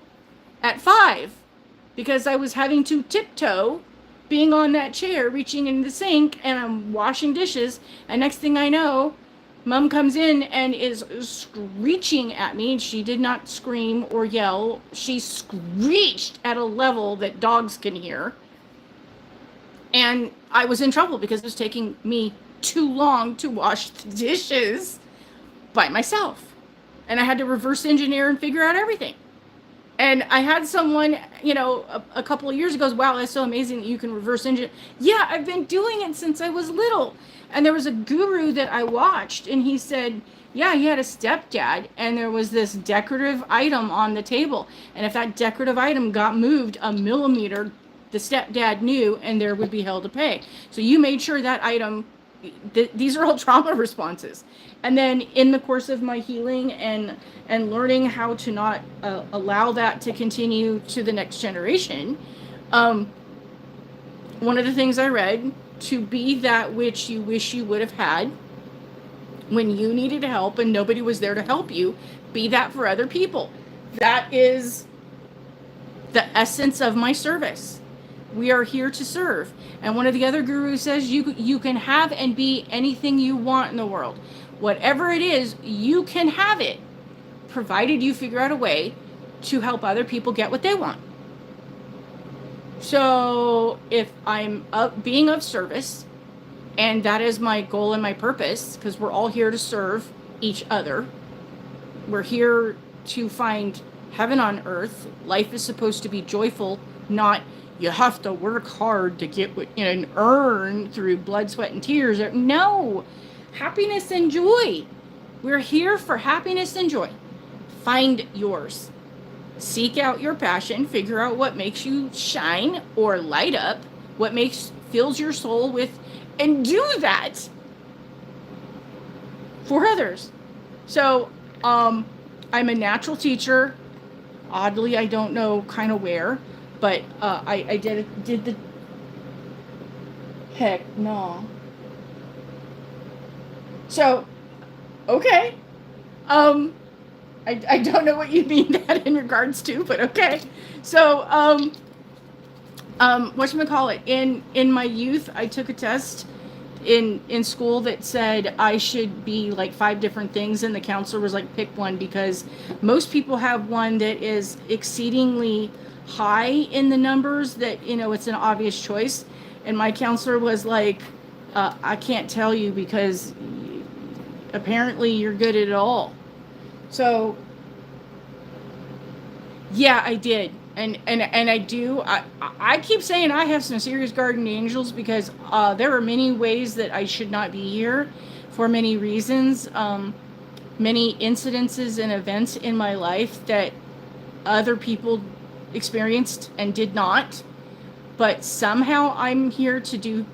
at 5 because I was having to tiptoe being on that chair reaching in the sink, and I'm washing dishes, and next thing I know, Mom comes in and is screeching at me. She did not scream or yell. She screeched at a level that dogs can hear. And I was in trouble because it was taking me too long to wash the dishes by myself. And I had to reverse engineer and figure out everything. And I had someone, a couple of years ago, wow, that's so amazing that you can reverse engineer. Yeah, I've been doing it since I was little. And there was a guru that I watched, and he said, yeah, he had a stepdad, and there was this decorative item on the table. And if that decorative item got moved a millimeter, the stepdad knew, and there would be hell to pay. So you made sure that item these are all trauma responses. And then in the course of my healing and learning how to not allow that to continue to the next generation, one of the things I read, to be that which you wish you would have had when you needed help and nobody was there to help you, be that for other people. That is the essence of my service. We are here to serve. And one of the other gurus says you can have and be anything you want in the world. Whatever it is, you can have it, provided you figure out a way to help other people get what they want. So if I'm being of service, and that is my goal and my purpose, because we're all here to serve each other. We're here to find heaven on earth. Life is supposed to be joyful, not you have to work hard to get what and earn through blood, sweat, and tears. No, happiness and joy. We're here for happiness and joy. Find yours. Seek out your passion. Figure out what makes you shine or light up. What fills your soul with, and do that for others. So, I'm a natural teacher. Oddly, I don't know kind of where, but I did the heck no. So, okay. I don't know what you mean that in regards to, but okay. So, whatchamacallit, in my youth, I took a test in school that said I should be like 5 different things, and the counselor was like, pick one, because most people have one that is exceedingly high in the numbers that, it's an obvious choice. And my counselor was like, I can't tell you because apparently you're good at it all. So, yeah, I did. And I do. I keep saying I have some serious guardian angels, because there are many ways that I should not be here for many reasons. Many incidences and events in my life that other people experienced and did not. But somehow I'm here to do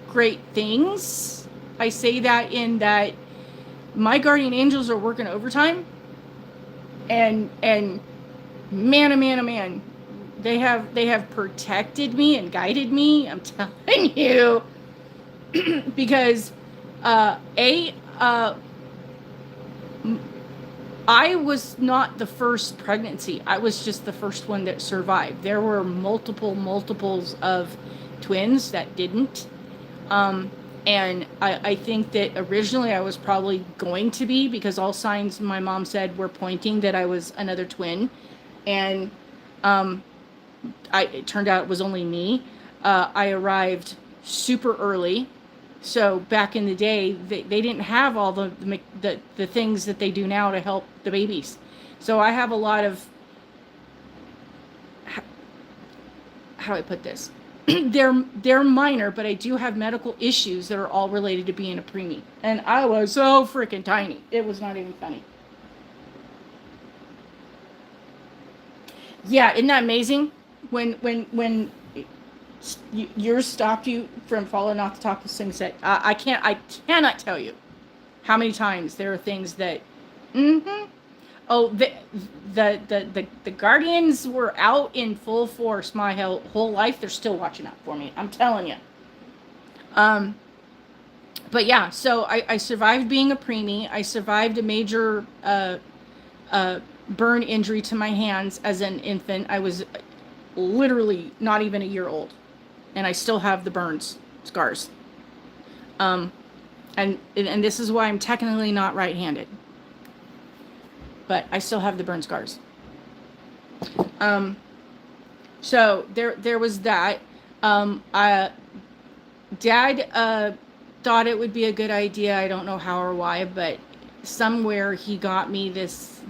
great things. I say that in that my guardian angels are working overtime. And man, oh man, oh man, they have protected me and guided me. I'm telling you, because I was not the first pregnancy. I was just the first one that survived. There were multiples of twins that didn't. And I think that originally I was probably going to be, because all signs my mom said were pointing that I was another twin. And it turned out it was only me. I arrived super early. So back in the day, they didn't have all the things that they do now to help the babies. So I have a lot of, how do I put this? They're minor, but I do have medical issues that are all related to being a preemie. And I was so freaking tiny. It was not even funny. Yeah, isn't that amazing? When yours stopped you from falling off the top of the things that I cannot tell you how many times there are things that oh, the guardians were out in full force my whole life. They're still watching out for me, I'm telling you. But yeah, so I survived being a preemie. I survived a major burn injury to my hands as an infant. I was literally not even a year old, and I still have the scars. And this is why I'm technically not right-handed, but I still have the burn scars. So there was that. Dad thought it would be a good idea. I don't know how or why, but somewhere he got me this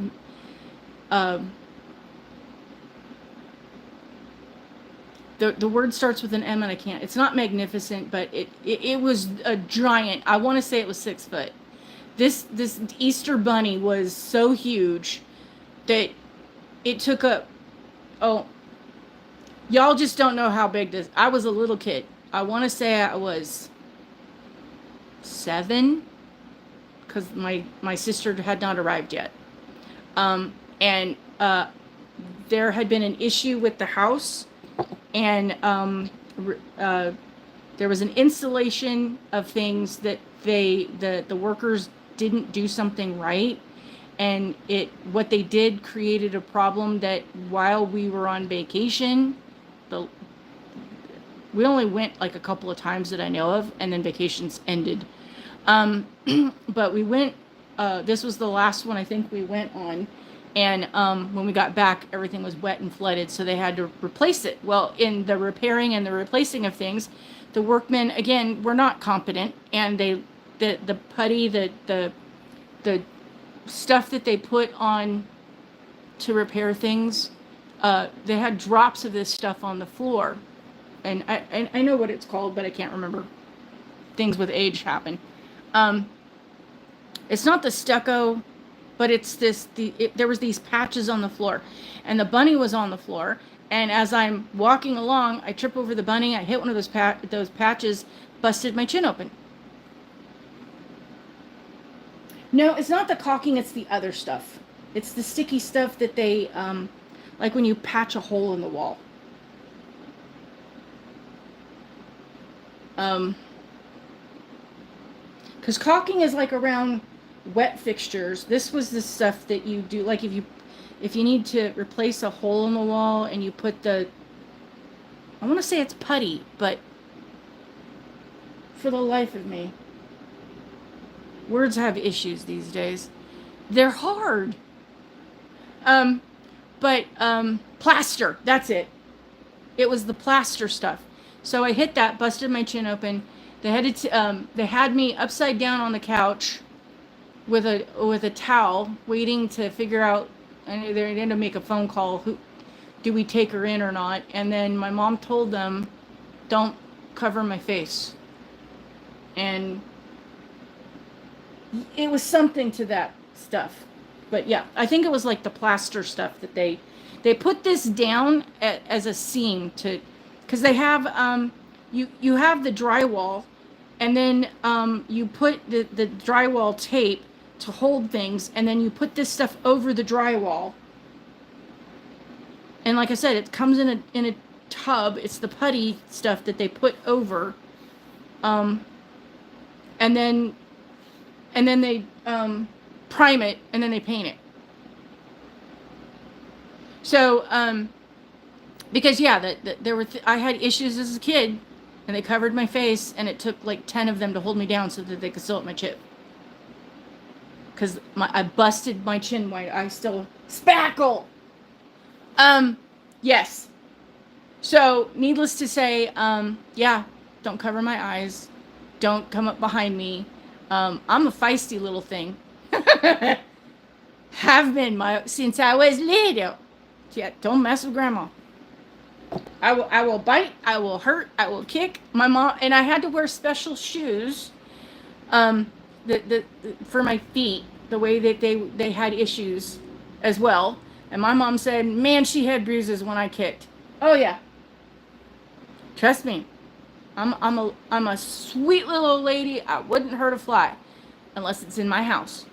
the word starts with an M and I can't. It's not magnificent, but it was a giant. I want to say it was 6 foot. This Easter bunny was so huge that it took up. Oh, y'all just don't know how big this. I was a little kid. I want to say I was 7, because my sister had not arrived yet. And there had been an issue with the house, and there was an installation of things that the workers didn't do something right, and what they did created a problem that while we were on vacation, we only went like a couple of times that I know of, and then vacations ended. But we went, this was the last one I think we went on. And when we got back, everything was wet and flooded, so they had to replace it. Well, in the repairing and the replacing of things, the workmen, again, were not competent. And the putty, the stuff that they put on to repair things, they had drops of this stuff on the floor. And I know what it's called, but I can't remember. Things with age happen. It's not the stucco, but it's there was these patches on the floor, and the bunny was on the floor. And as I'm walking along, I trip over the bunny. I hit one of those patches, busted my chin open. No, it's not the caulking. It's the other stuff. It's the sticky stuff that they, like when you patch a hole in the wall. Because caulking is like around wet fixtures. This was the stuff that you do, like if you need to replace a hole in the wall and you put I want to say it's putty, but for the life of me, words have issues these days. They're hard. But plaster, that's it. It was the plaster stuff. So I hit that, busted my chin open. They had me upside down on the couch with a towel, waiting to figure out. And they had to make a phone call. Do we take her in or not? And then my mom told them, "Don't cover my face." And it was something to that stuff. But yeah, I think it was like the plaster stuff that they put this down as a seam because they have you have the drywall, and then you put the drywall tape to hold things, and then you put this stuff over the drywall. And like I said, it comes in a tub. It's the putty stuff that they put over, and then they prime it, and then they paint it. So because yeah, I had issues as a kid, and they covered my face, and it took like 10 of them to hold me down so that they could sew up my chip. Because I busted my chin white. I still spackle. Yes. So needless to say, yeah, don't cover my eyes. Don't come up behind me. I'm a feisty little thing. Have been since I was little. Yeah, don't mess with grandma. I will bite, I will hurt, I will kick. My mom, and I had to wear special shoes for my feet, the way that they had issues as well. And my mom said, man, she had bruises when I kicked. Oh yeah. Trust me. I'm a sweet little old lady. I wouldn't hurt a fly unless it's in my house.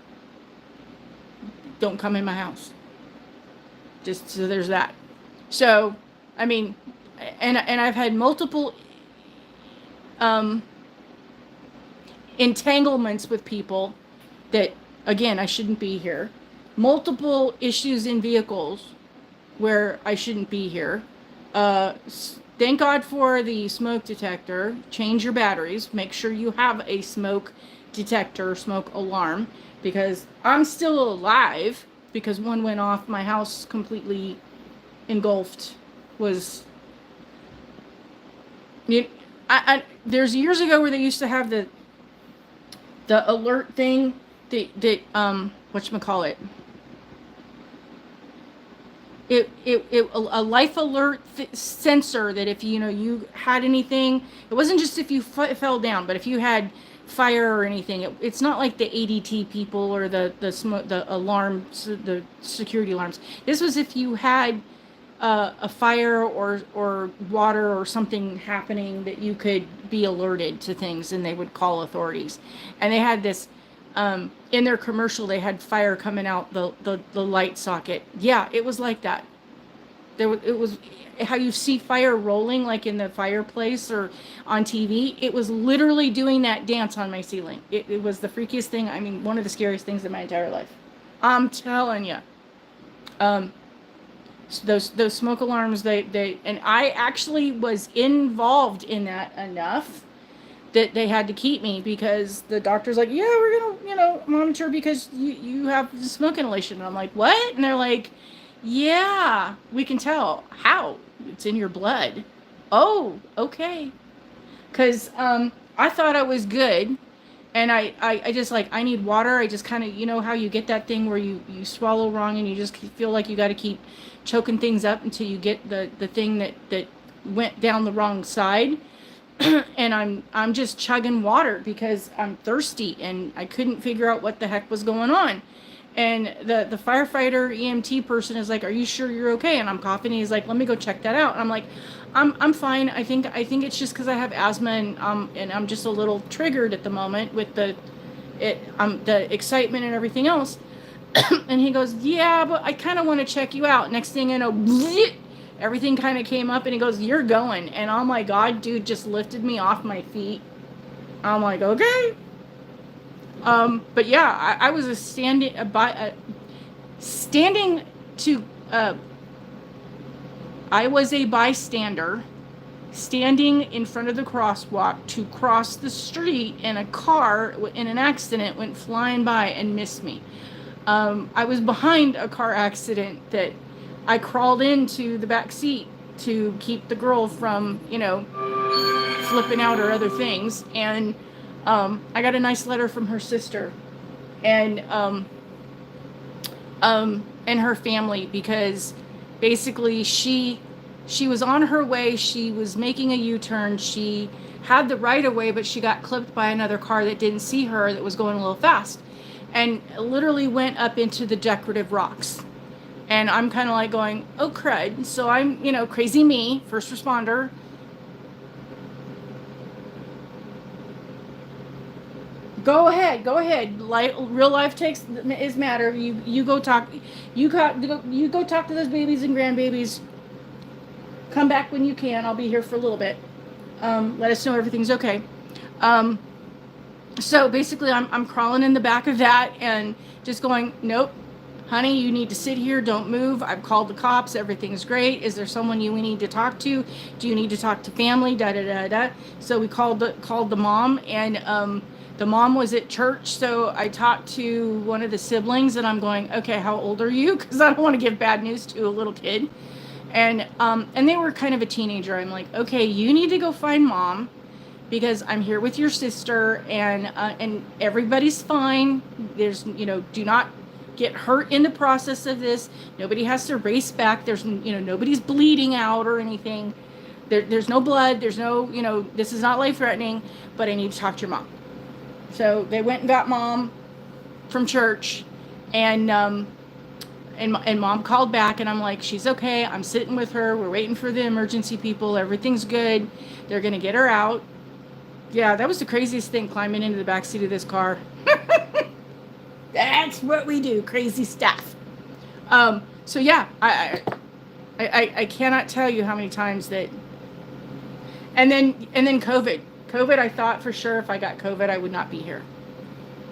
Don't come in my house. Just so there's that. So, I mean, and I've had multiple entanglements with people that, again, I shouldn't be here. Multiple issues in vehicles where I shouldn't be here. Thank God for the smoke detector. Change your batteries. Make sure you have a smoke detector, smoke alarm, because I'm still alive, because one went off. My house completely engulfed. There's years ago where they used to have the alert thing, whatchamacallit, a life alert sensor, that if you had anything, it wasn't just if you fell down, but if you had fire or anything, it's not like the ADT people or the alarms, the security alarms. This was if you had a fire or water or something happening, that you could be alerted to things, and they would call authorities. And they had this, in their commercial, they had fire coming out the light socket. Yeah, it was like that. It was how you see fire rolling like in the fireplace or on TV. It was literally doing that dance on my ceiling. It was the freakiest thing. I mean, one of the scariest things in my entire life. I'm telling you. So those smoke alarms, they and I actually was involved in that enough that they had to keep me, because the doctor's like, yeah, we're gonna monitor because you have smoke inhalation. And I'm like, what? And they're like, yeah, we can tell. How? It's in your blood. Oh, okay. Because I thought I was good. And I just like, I need water. I just kind of, how you get that thing where you swallow wrong and you just feel like you got to keep choking things up until you get the thing that went down the wrong side. And I'm just chugging water because I'm thirsty, and I couldn't figure out what the heck was going on. And the firefighter EMT person is like, are you sure you're okay? And I'm coughing, and he's like, let me go check that out. And I'm like, I'm fine. I think it's just because I have asthma, and I'm just a little triggered at the moment with the excitement and everything else. And he goes, yeah, but I kind of want to check you out. Next thing I know, everything kind of came up, and he goes, you're going. And oh my God, dude just lifted me off my feet. I'm like, okay. But yeah, I was standing to, I was a bystander standing in front of the crosswalk to cross the street, and a car in an accident went flying by and missed me. I was behind a car accident that I crawled into the back seat to keep the girl from, flipping out or other things. And I got a nice letter from her sister and her family, because basically she was on her way. She was making a U-turn. She had the right of way, but she got clipped by another car that didn't see her, that was going a little fast, and literally went up into the decorative rocks. And I'm kind of like going, oh crud. So I'm, crazy me, first responder. Go ahead. Real life is matter. You go talk. You go talk to those babies and grandbabies. Come back when you can. I'll be here for a little bit. Let us know everything's okay. So basically, I'm crawling in the back of that and just going, nope, honey, you need to sit here. Don't move. I've called the cops. Everything's great. Is there someone we need to talk to? Do you need to talk to family? Da da da da. So we called the mom, and the mom was at church. So I talked to one of the siblings, and I'm going, okay, how old are you? Because I don't want to give bad news to a little kid. And they were kind of a teenager. I'm like, okay, you need to go find mom, because I'm here with your sister, and everybody's fine. There's, do not get hurt in the process of this. Nobody has to race back. There's, nobody's bleeding out or anything. There's no blood. There's no, this is not life-threatening, but I need to talk to your mom. So they went and got mom from church, and mom called back, and I'm like, she's okay. I'm sitting with her. We're waiting for the emergency people. Everything's good. They're going to get her out. Yeah, that was the craziest thing, climbing into the backseat of this car. That's what we do, crazy stuff. So yeah, I cannot tell you how many times that. And then COVID. COVID, I thought for sure if I got COVID, I would not be here.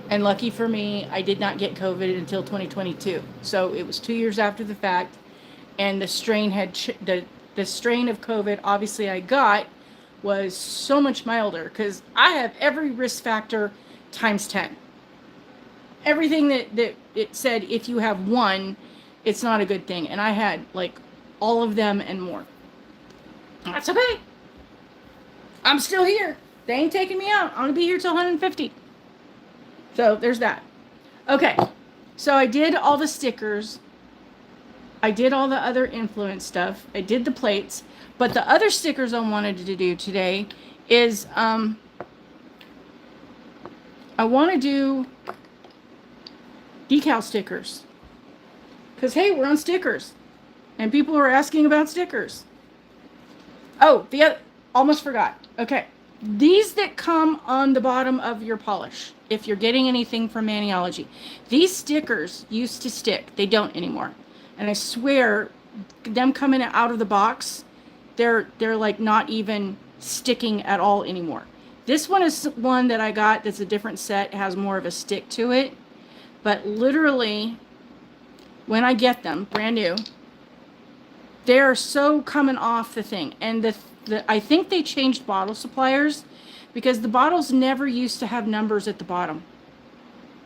And lucky for me, I did not get COVID until 2022. So it was 2 years after the fact, and the strain the strain of COVID, obviously I got, was so much milder, because I have every risk factor times 10. Everything that it said, if you have one, it's not a good thing. And I had like all of them and more. That's okay. I'm still here. They ain't taking me out. I'm going to be here till 150. So there's that. Okay. So I did all the stickers. I did all the other influence stuff. I did the plates. But the other stickers I wanted to do today is I want to do decal stickers. Because, hey, we're on stickers. And people are asking about stickers. Oh, almost forgot. Okay. These that come on the bottom of your polish, if you're getting anything from Maniology, these stickers used to stick. They don't anymore. And I swear, them coming out of the box, they're like not even sticking at all anymore. This one is one that I got that's a different set, has more of a stick to it. But literally, when I get them brand new, they're so coming off the thing. And I think they changed bottle suppliers because the bottles never used to have numbers at the bottom.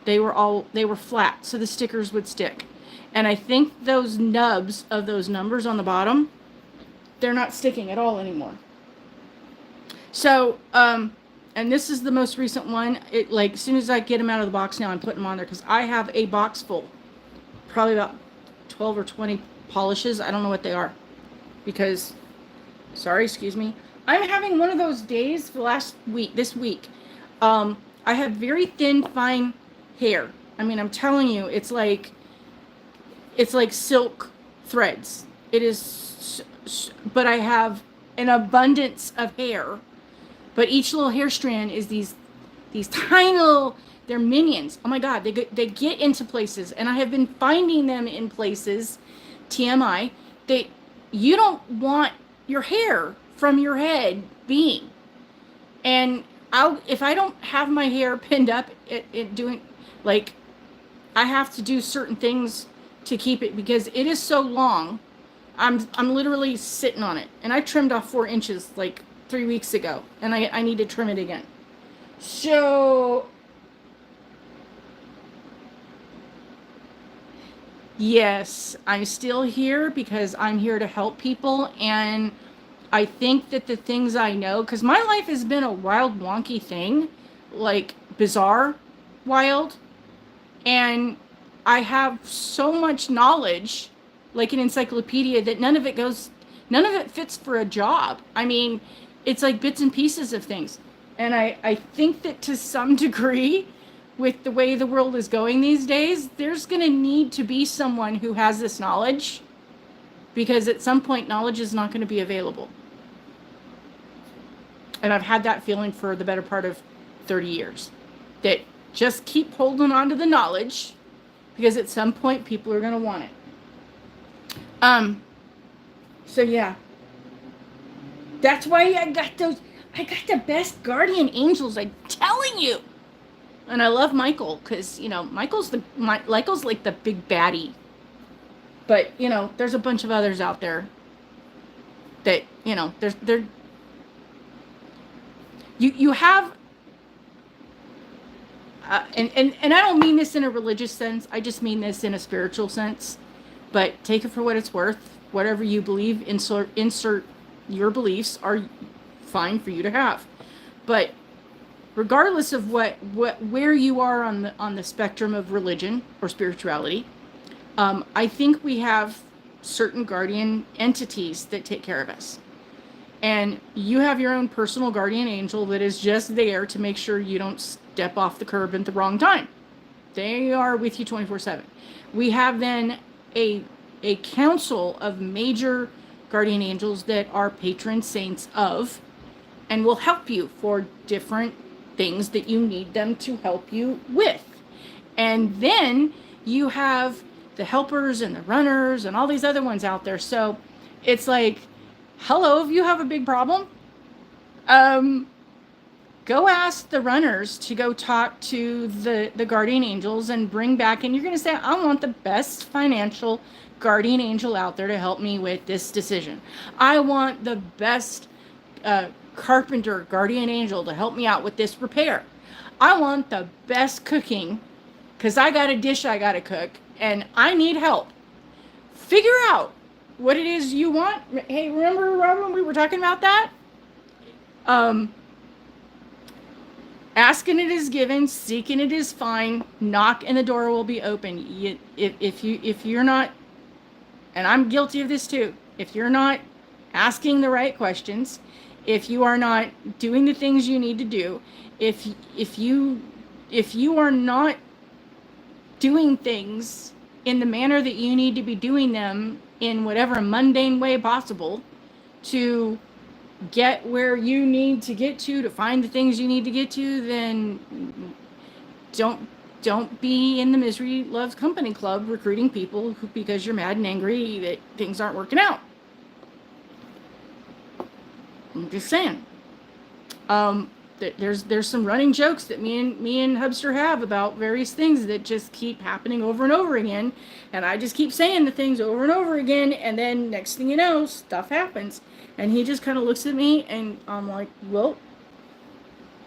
They were flat, so the stickers would stick. And I think those nubs of those numbers on the bottom, they're not sticking at all anymore. So, and this is the most recent one. It, like, as soon as I get them out of the box now, I'm putting them on there because I have a box full, probably about 12 or 20 polishes. I don't know what they are because, sorry, excuse me. I'm having one of those days for this week. I have very thin, fine hair. I mean, I'm telling you, it's like silk threads. It is, but I have an abundance of hair. But each little hair strand is these tiny little, they're minions. Oh my God, they get into places, and I have been finding them in places, TMI, that you don't want your hair from your head being. And if I don't have my hair pinned up, it doing, like, I have to do certain things to keep it because it is so long. I'm literally sitting on it, and I trimmed off 4 inches like 3 weeks ago, and I need to trim it again. So yes, I'm still here because I'm here to help people, and I think that the things I know, because my life has been a wild, wonky thing, like bizarre, wild, and I have so much knowledge, like an encyclopedia, that none of it fits for a job. I mean, it's like bits and pieces of things. And I think that to some degree, with the way the world is going these days, there's going to need to be someone who has this knowledge, because at some point knowledge is not going to be available. And I've had that feeling for the better part of 30 years. That just keep holding on to the knowledge, because at some point people are going to want it. So yeah. That's why I got the best guardian angels, I'm telling you. And I love Michael, because, you know, Michael's like the big baddie. But, you know, there's a bunch of others out there that, you know, you have, and I don't mean this in a religious sense, I just mean this in a spiritual sense. But take it for what it's worth. Whatever you believe, insert your beliefs are fine for you to have. But regardless of where you are on the spectrum of religion or spirituality, I think we have certain guardian entities that take care of us. And you have your own personal guardian angel that is just there to make sure you don't step off the curb at the wrong time. They are with you 24/7. We have then a council of major guardian angels that are patron saints of, and will help you for different things that you need them to help you with. And then you have the helpers and the runners and all these other ones out there. So it's like, hello, if you have a big problem, go ask the runners to go talk to the guardian angels and bring back, and you're going to say, I want the best financial guardian angel out there to help me with this decision. I want the best carpenter guardian angel to help me out with this repair. I want the best cooking, because I got a dish I got to cook and I need help. Figure out what it is you want. Hey, remember, Robin, we were talking about that? Asking it is given, seeking it is fine, knock and the door will be open. If you're not, and I'm guilty of this too, if you're not asking the right questions, if you are not doing the things you need to do, if you are not doing things in the manner that you need to be doing them in whatever mundane way possible to get where you need to get to find the things you need to get to, then don't be in the Misery Loves Company Club recruiting people because you're mad and angry that things aren't working out. I'm just saying. There's some running jokes that me and Hubster have about various things that just keep happening over and over again, and I just keep saying the things over and over again, and then next thing you know, stuff happens, and he just kind of looks at me, and I'm like, well,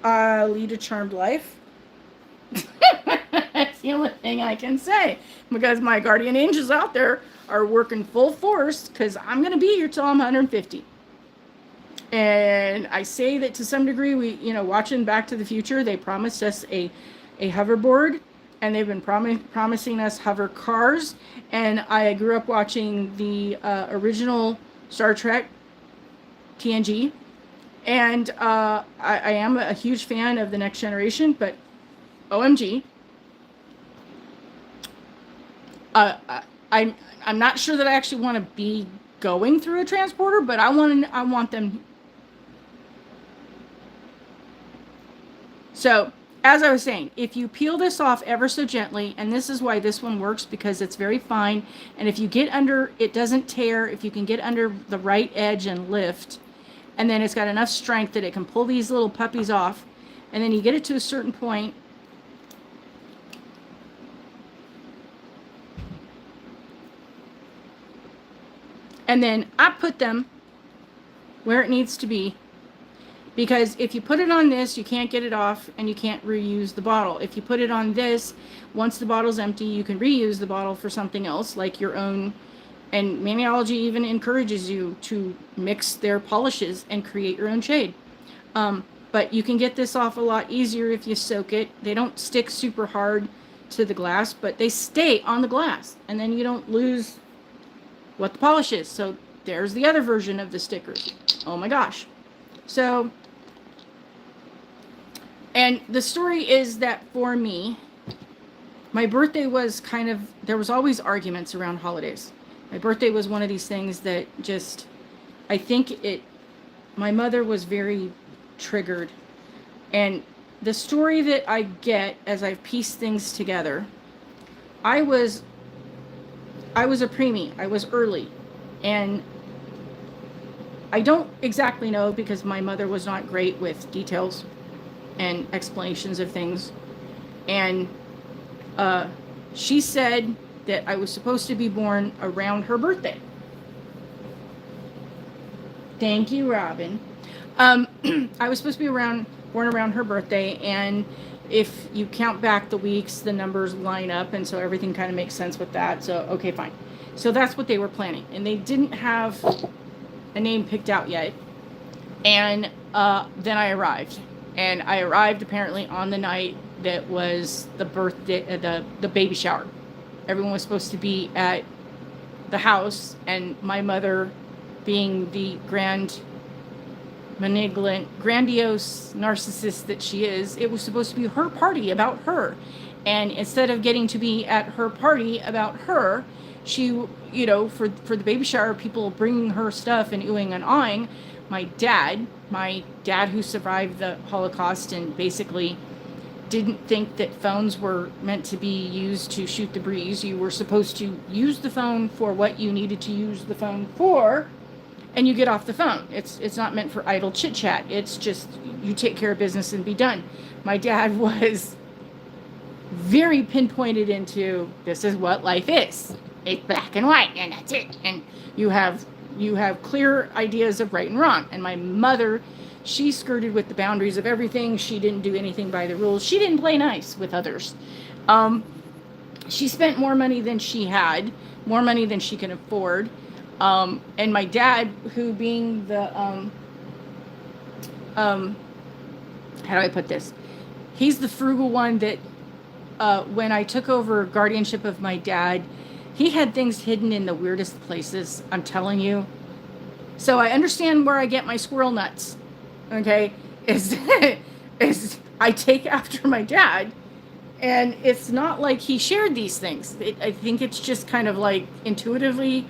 I lead a charmed life. That's the only thing I can say, because my guardian angels out there are working full force, because I'm going to be here till I'm 150. And I say that to some degree, watching Back to the Future, they promised us a hoverboard, and they've been promising us hover cars. And I grew up watching the original Star Trek, TNG, and I am a huge fan of The Next Generation, but OMG, I'm not sure that I actually want to be going through a transporter, but I want them. So, as I was saying, if you peel this off ever so gently, and this is why this one works, because it's very fine, and if you get under, it doesn't tear, if you can get under the right edge and lift, and then it's got enough strength that it can pull these little puppies off, and then you get it to a certain point, and then I put them where it needs to be. Because if you put it on this, you can't get it off, and you can't reuse the bottle. If you put it on this, once the bottle's empty, you can reuse the bottle for something else, like your own. And Maniology even encourages you to mix their polishes and create your own shade. But you can get this off a lot easier if you soak it. They don't stick super hard to the glass, but they stay on the glass. And then you don't lose what the polish is. So there's the other version of the stickers. Oh my gosh. So... and the story is that for me, my birthday was kind of, there was always arguments around holidays. My birthday was one of these things that just, I think my mother was very triggered. And the story that I get as I've pieced things together, I was a preemie. I was early. And I don't exactly know, because my mother was not great with details and explanations of things, and she said that I was supposed to be born around her birthday. Thank you, Robin. I was supposed to be born around her birthday, and if you count back the weeks, the numbers line up, and so everything kind of makes sense with that. So okay, fine. So that's what they were planning, and they didn't have a name picked out yet. And then I arrived. And I arrived apparently on the night that was the birthday, the baby shower. Everyone was supposed to be at the house, and my mother, being the grandiose narcissist that she is, it was supposed to be her party about her. And instead of getting to be at her party about her, she, for the baby shower, people bringing her stuff and oohing and awing, my dad who survived the Holocaust and basically didn't think that phones were meant to be used to shoot the breeze. You were supposed to use the phone for what you needed to use the phone for, and you get off the phone. It's not meant for idle chit chat. It's just you take care of business and be done. My dad was very pinpointed into, this is what life is. It's black and white, and that's it. And you have clear ideas of right and wrong. And my mother, she skirted with the boundaries of everything. She didn't do anything by the rules. She didn't play nice with others. She spent more money than she had, more money than she can afford. And my dad, who being the, how do I put this? He's the frugal one that, when I took over guardianship of my dad, he had things hidden in the weirdest places, I'm telling you. So I understand where I get my squirrel nuts, okay? Is I take after my dad, and it's not like he shared these things. I think it's just kind of like intuitively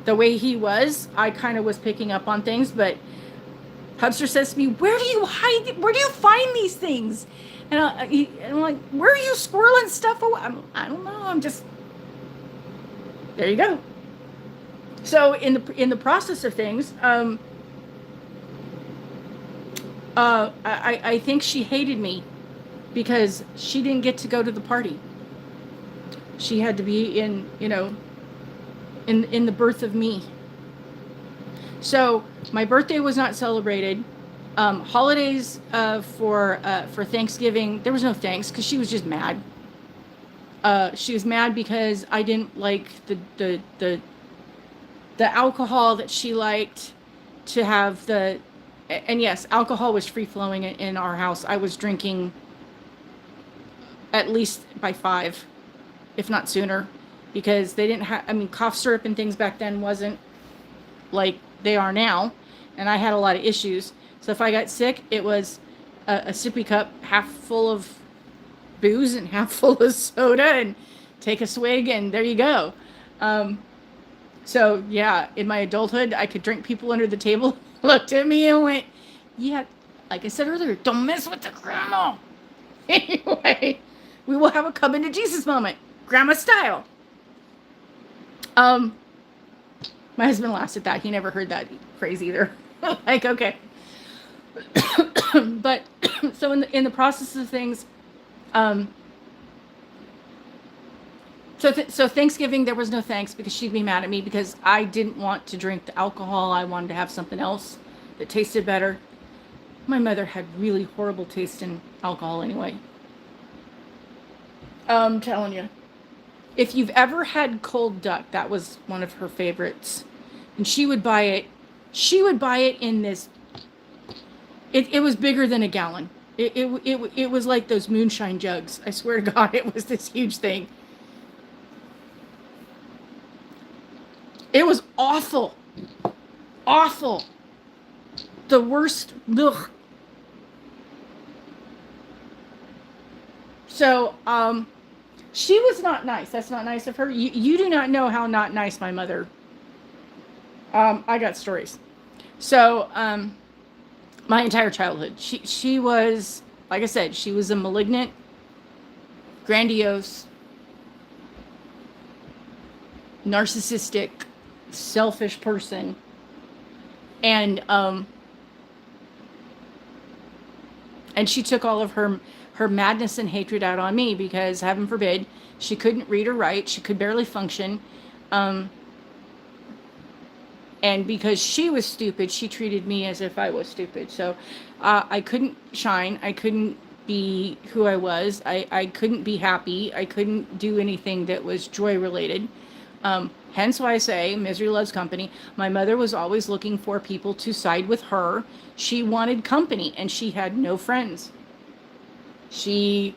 the way he was. I kind of was picking up on things, but Hubster says to me, where do you find these things? And I'm like, where are you squirreling stuff away? I don't know. I'm just, there you go. So in the process of things, I think she hated me because she didn't get to go to the party. She had to be in the birth of me. So my birthday was not celebrated. Holidays for Thanksgiving, there was no thanks because she was just mad. She was mad because I didn't like the alcohol that she liked to have and yes, alcohol was free flowing in our house. I was drinking at least by 5, if not sooner, because they didn't have, cough syrup and things back then wasn't like they are now, and I had a lot of issues. So if I got sick, it was a sippy cup half full of booze and half full of soda, and take a swig, and there you go. So yeah, in my adulthood, I could drink people under the table, looked at me and went, yeah, like I said earlier, don't mess with the grandma. Anyway, we will have a come into Jesus moment, grandma style. My husband laughs at that. He never heard that phrase either. Like, okay. But so in the process of things, so Thanksgiving, there was no thanks because she'd be mad at me because I didn't want to drink the alcohol. I wanted to have something else that tasted better. My mother had really horrible taste in alcohol anyway. I'm telling you. If you've ever had cold duck, that was one of her favorites. And she would buy it in this, it was bigger than a gallon. It was like those moonshine jugs. I swear to God, it was this huge thing. It was awful. Awful. The worst. Ugh. So, she was not nice. That's not nice of her. You do not know how not nice my mother. I got stories. So, my entire childhood, she was, like I said, she was a malignant, grandiose, narcissistic, selfish person. And she took all of her madness and hatred out on me because, heaven forbid, she couldn't read or write. She could barely function. And because she was stupid, she treated me as if I was stupid. So I couldn't shine. I couldn't be who I was. I couldn't be happy. I couldn't do anything that was joy related. Hence why I say misery loves company. My mother was always looking for people to side with her. She wanted company, and she had no friends. So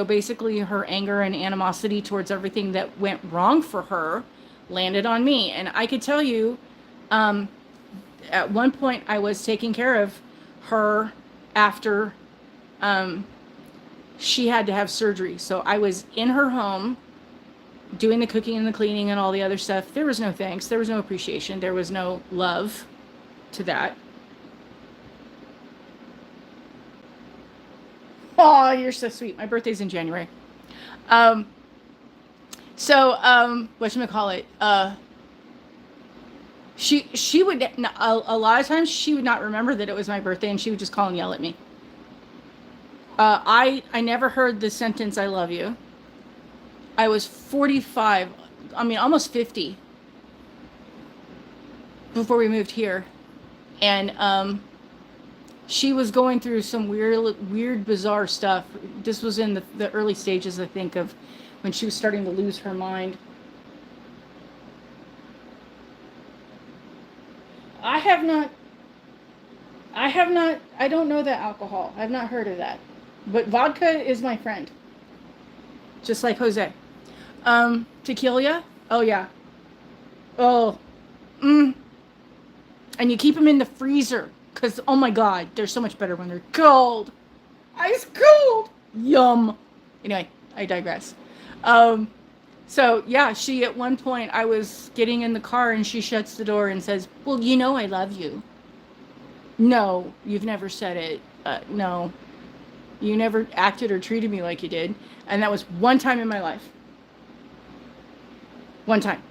basically her anger and animosity towards everything that went wrong for her landed on me. And I could tell you, at one point I was taking care of her after she had to have surgery. So I was in her home doing the cooking and the cleaning and all the other stuff. There was no thanks. There was no appreciation. There was no love to that. Oh, you're so sweet. My birthday's in January. Whatchamacallit? She would, a lot of times she would not remember that it was my birthday, and she would just call and yell at me. I never heard the sentence, I love you. I was 45, almost 50 before we moved here. And she was going through some weird, bizarre stuff. This was in the early stages, I think, of when she was starting to lose her mind. I don't know that alcohol. I've not heard of that. But vodka is my friend. Just like Jose. Tequila? Oh, yeah. Oh. And you keep them in the freezer. Because, oh my God, they're so much better when they're cold. Ice cold. Yum. Anyway, I digress. So, yeah, she, at one point, I was getting in the car and she shuts the door and says, well, you know I love you. No, you've never said it. No, you never acted or treated me like you did. And that was one time in my life. One time.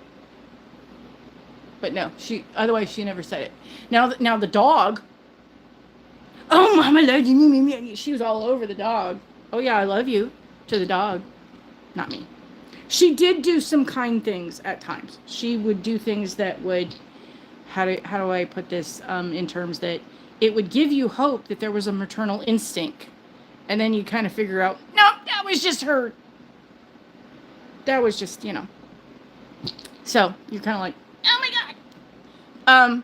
But no, otherwise she never said it. Now the dog. Oh, Mama loved you. She was all over the dog. Oh yeah, I love you to the dog, not me. She did do some kind things at times. She would do things that would, how do I put this in terms that it would give you hope that there was a maternal instinct, and then you kind of figure out, no, that was just her. That was just, So you're kind of like, oh my god.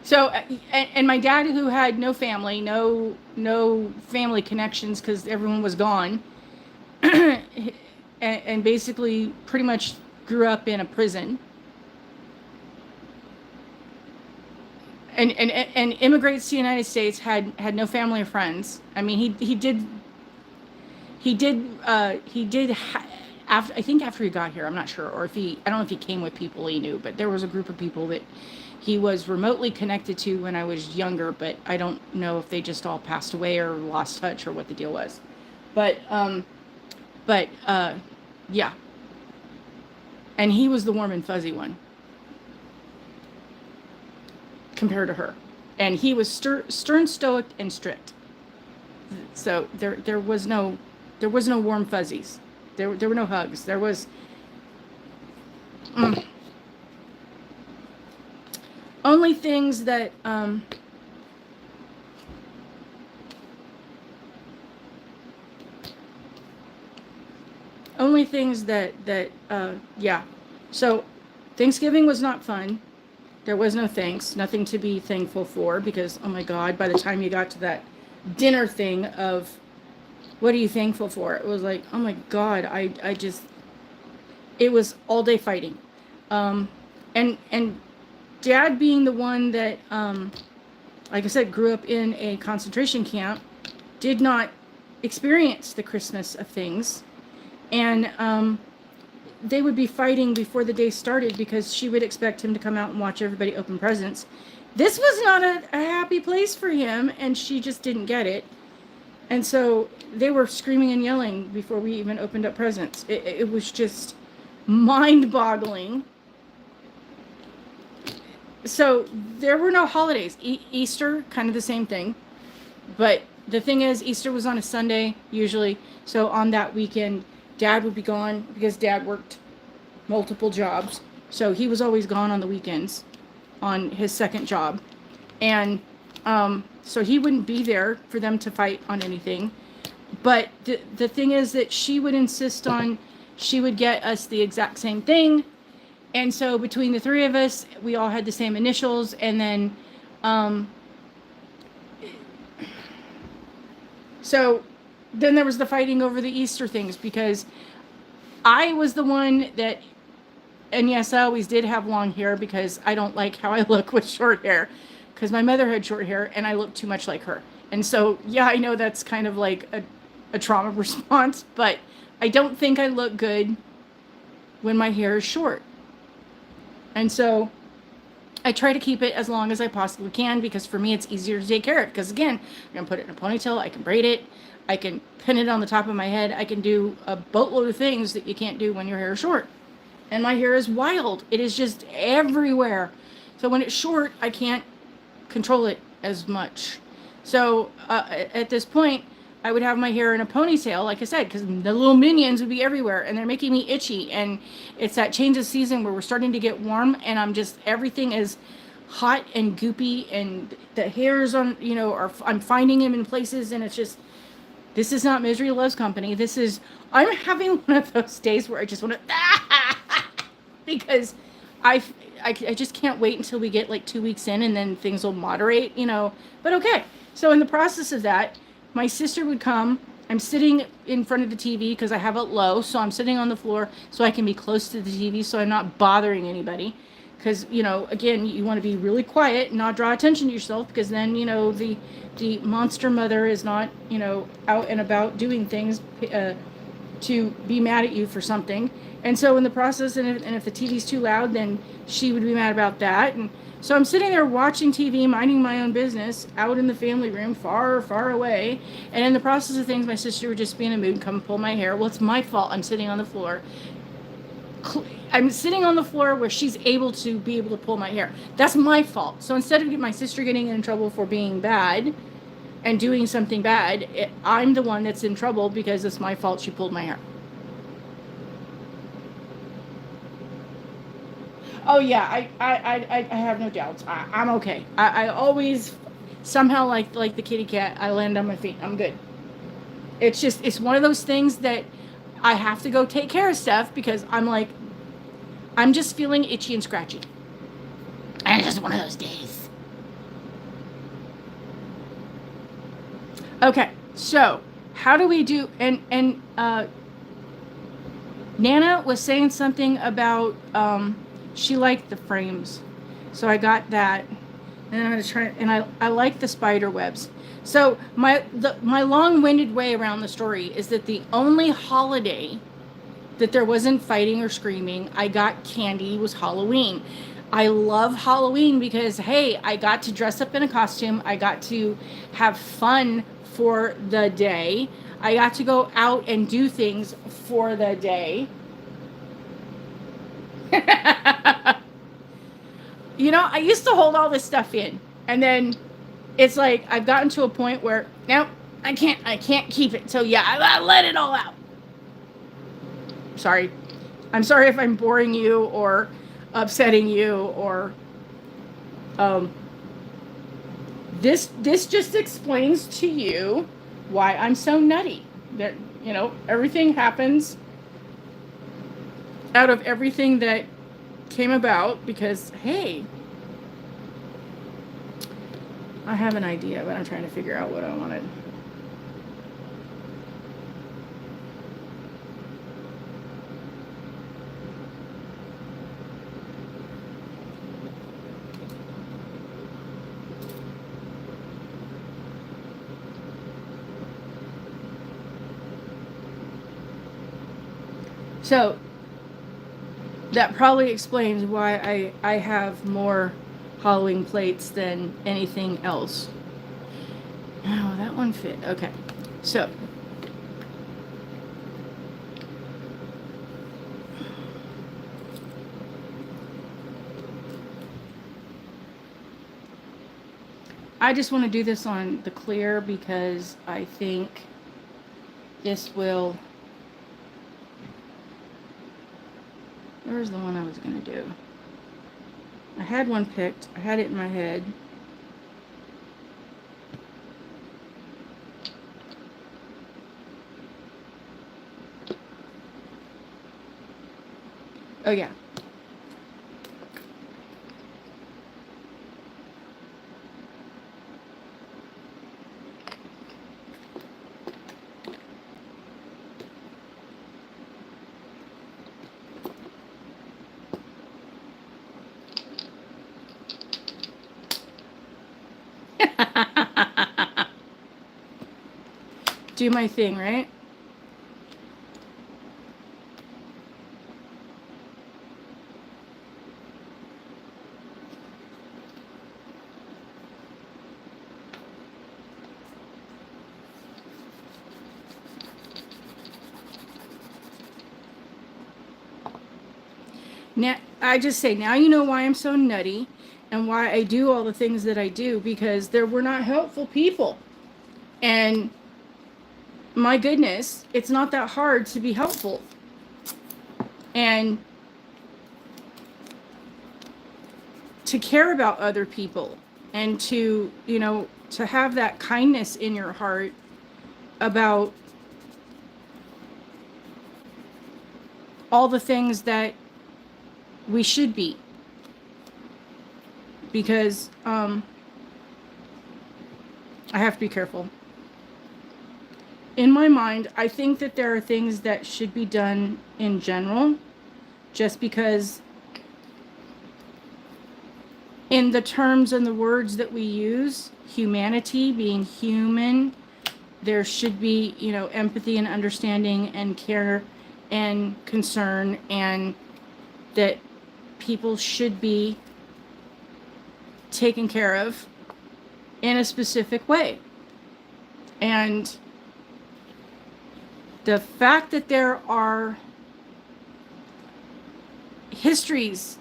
So, and my dad, who had no family, no family connections because everyone was gone, and basically pretty much grew up in a prison, and immigrates to the United States, had no family or friends. I mean, he did after, I think after he got here, I'm not sure, or I don't know if he came with people he knew, but there was a group of people that he was remotely connected to when I was younger, but I don't know if they just all passed away or lost touch or what the deal was. But yeah. And he was the warm and fuzzy one compared to her. And he was stern, stoic, and strict. So there was no warm fuzzies. There were no hugs. There was only things that yeah. So Thanksgiving was not fun. There was no thanks, nothing to be thankful for, because oh my god, by the time you got to that dinner thing of what are you thankful for, it was like, oh my god, I just, it was all day fighting. And Dad, being the one that like I said, grew up in a concentration camp, did not experience the Christmas of things. And they would be fighting before the day started because she would expect him to come out and watch everybody open presents. This was not a happy place for him, and she just didn't get it. And so they were screaming and yelling before we even opened up presents. It was just mind-boggling. So there were no holidays. Easter, kind of the same thing. But the thing is, Easter was on a Sunday, usually. So on that weekend, Dad would be gone because Dad worked multiple jobs. So he was always gone on the weekends on his second job. And so he wouldn't be there for them to fight on anything. But the thing is that she would insist on, she would get us the exact same thing. And so between the three of us, we all had the same initials. And then, so then there was the fighting over the Easter things, because I was the one that, and yes, I always did have long hair because I don't like how I look with short hair, because my mother had short hair and I looked too much like her. And so, yeah, I know that's kind of like a trauma response, but I don't think I look good when my hair is short. And so I try to keep it as long as I possibly can, because for me it's easier to take care of. Because again, I'm going to put it in a ponytail, I can braid it, I can pin it on the top of my head, I can do a boatload of things that you can't do when your hair is short. And my hair is wild. It is just everywhere. So when it's short, I can't control it as much. So at this point, I would have my hair in a ponytail, like I said, because the little minions would be everywhere, and they're making me itchy. And it's that change of season where we're starting to get warm, and I'm just, everything is hot and goopy, and the hairs on, I'm finding them in places, and it's just, this is not Misery Loves Company. This is, I'm having one of those days where I just want to, because I just can't wait until we get like 2 weeks in, and then things will moderate, but okay. So in the process of that, my sister would come. I'm sitting in front of the TV because I have it low. So I'm sitting on the floor so I can be close to the TV so I'm not bothering anybody. Because, again, you want to be really quiet and not draw attention to yourself, because then, the monster mother is not, out and about doing things, to be mad at you for something. And so in the process, and if the TV's too loud, then she would be mad about that. And so I'm sitting there watching TV, minding my own business, out in the family room, far, far away. And in the process of things, my sister would just be in a mood and come pull my hair. Well, it's my fault. I'm sitting on the floor. I'm sitting on the floor where she's able to pull my hair. That's my fault. So instead of my sister getting in trouble for being bad and doing something bad, I'm the one that's in trouble because it's my fault she pulled my hair. Oh yeah, I have no doubts. I'm okay. I always somehow like the kitty cat. I land on my feet. I'm good. It's one of those things that I have to go take care of stuff because I'm just feeling itchy and scratchy. And it's just one of those days. Okay, so how do we do? And Nana was saying something about she liked the frames, so I got that, and I'm gonna try. And I like the spider webs. So my long-winded way around the story is that the only holiday that there wasn't fighting or screaming, I got candy, was Halloween. I love Halloween because, hey, I got to dress up in a costume. I got to have fun for the day. I got to go out and do things for the day. You know, I used to hold all this stuff in. And then it's like I've gotten to a point where, no, I can't keep it. So yeah, I let it all out. Sorry. I'm sorry if I'm boring you or upsetting you or this just explains to you why I'm so nutty. That, you know, everything happens out of everything that came about because, hey, I have an idea, but I'm trying to figure out what I wanted. So that probably explains why I have more Halloween plates than anything else. Oh, that one fit. Okay. So I just want to do this on the clear because I think this will... Where's the one I was going to do? I had one picked. I had it in my head. Oh, yeah. Do my thing, right? Now, I just say, now you know why I'm so nutty and why I do all the things that I do, because there were not helpful people. And my goodness, it's not that hard to be helpful. And to care about other people and to, you know, to have that kindness in your heart about all the things that we should be. Because I have to be careful. In my mind, I think that there are things that should be done in general, just because in the terms and the words that we use, humanity, being human, there should be, you know, empathy and understanding and care and concern, and that people should be taken care of in a specific way. And the fact that there are histories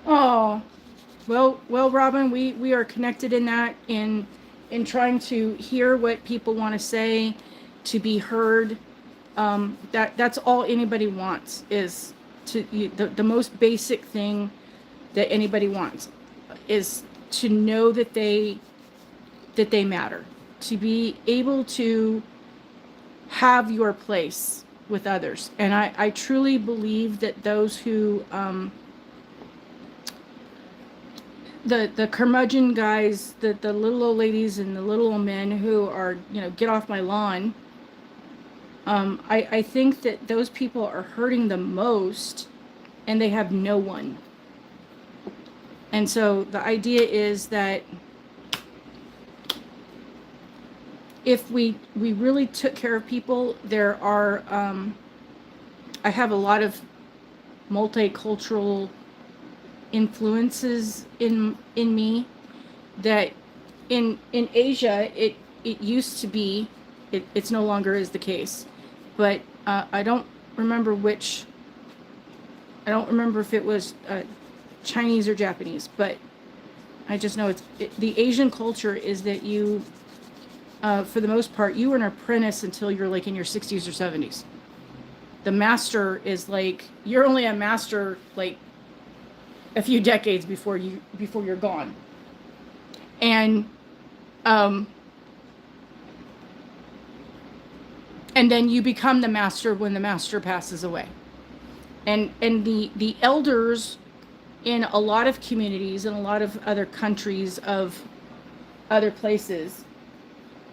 oh well, Robin, we are connected in that, in trying to hear what people want to say, to be heard. That's all anybody wants, is the most basic thing that anybody wants is to know that they matter, to be able to have your place with others. And I truly believe that those who the curmudgeon guys, the little old ladies and the little old men who are, you know, get off my lawn, I think that those people are hurting the most, and they have no one. And so the idea is that if we really took care of people, there are, I have a lot of multicultural influences in me, that in Asia it used to be, it's no longer is the case, but I don't remember if it was Chinese or Japanese, but I just know the Asian culture is that you, for the most part, you are an apprentice until you're like in your 60s or 70s. The master is like, you're only a master like a few decades before you're gone. And then you become the master when the master passes away. And the elders in a lot of communities and a lot of other countries of other places,